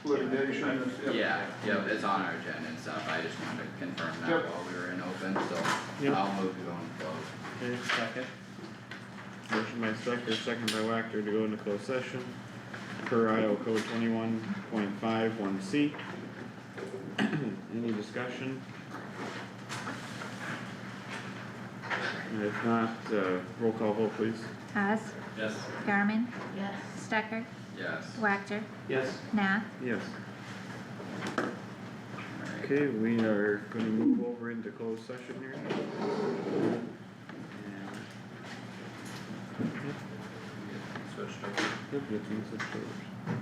litigation and. Yeah, it's on our agenda and stuff, I just wanted to confirm that Yep. while we were in open, so Yep. I'll move to go into closed. okay, second. Motion by Stecker, second by Wactor to go into closed session per Iowa Code 21.51C. Any discussion? And if not, roll call vote please. Haas, Yes. Garmin, Yes. Stecker, Yes. Wactor, Yes. Nah, Yes. Alright. Okay, we are gonna move over into closed session here. And- Switched over. Yep, yep, you can switch over.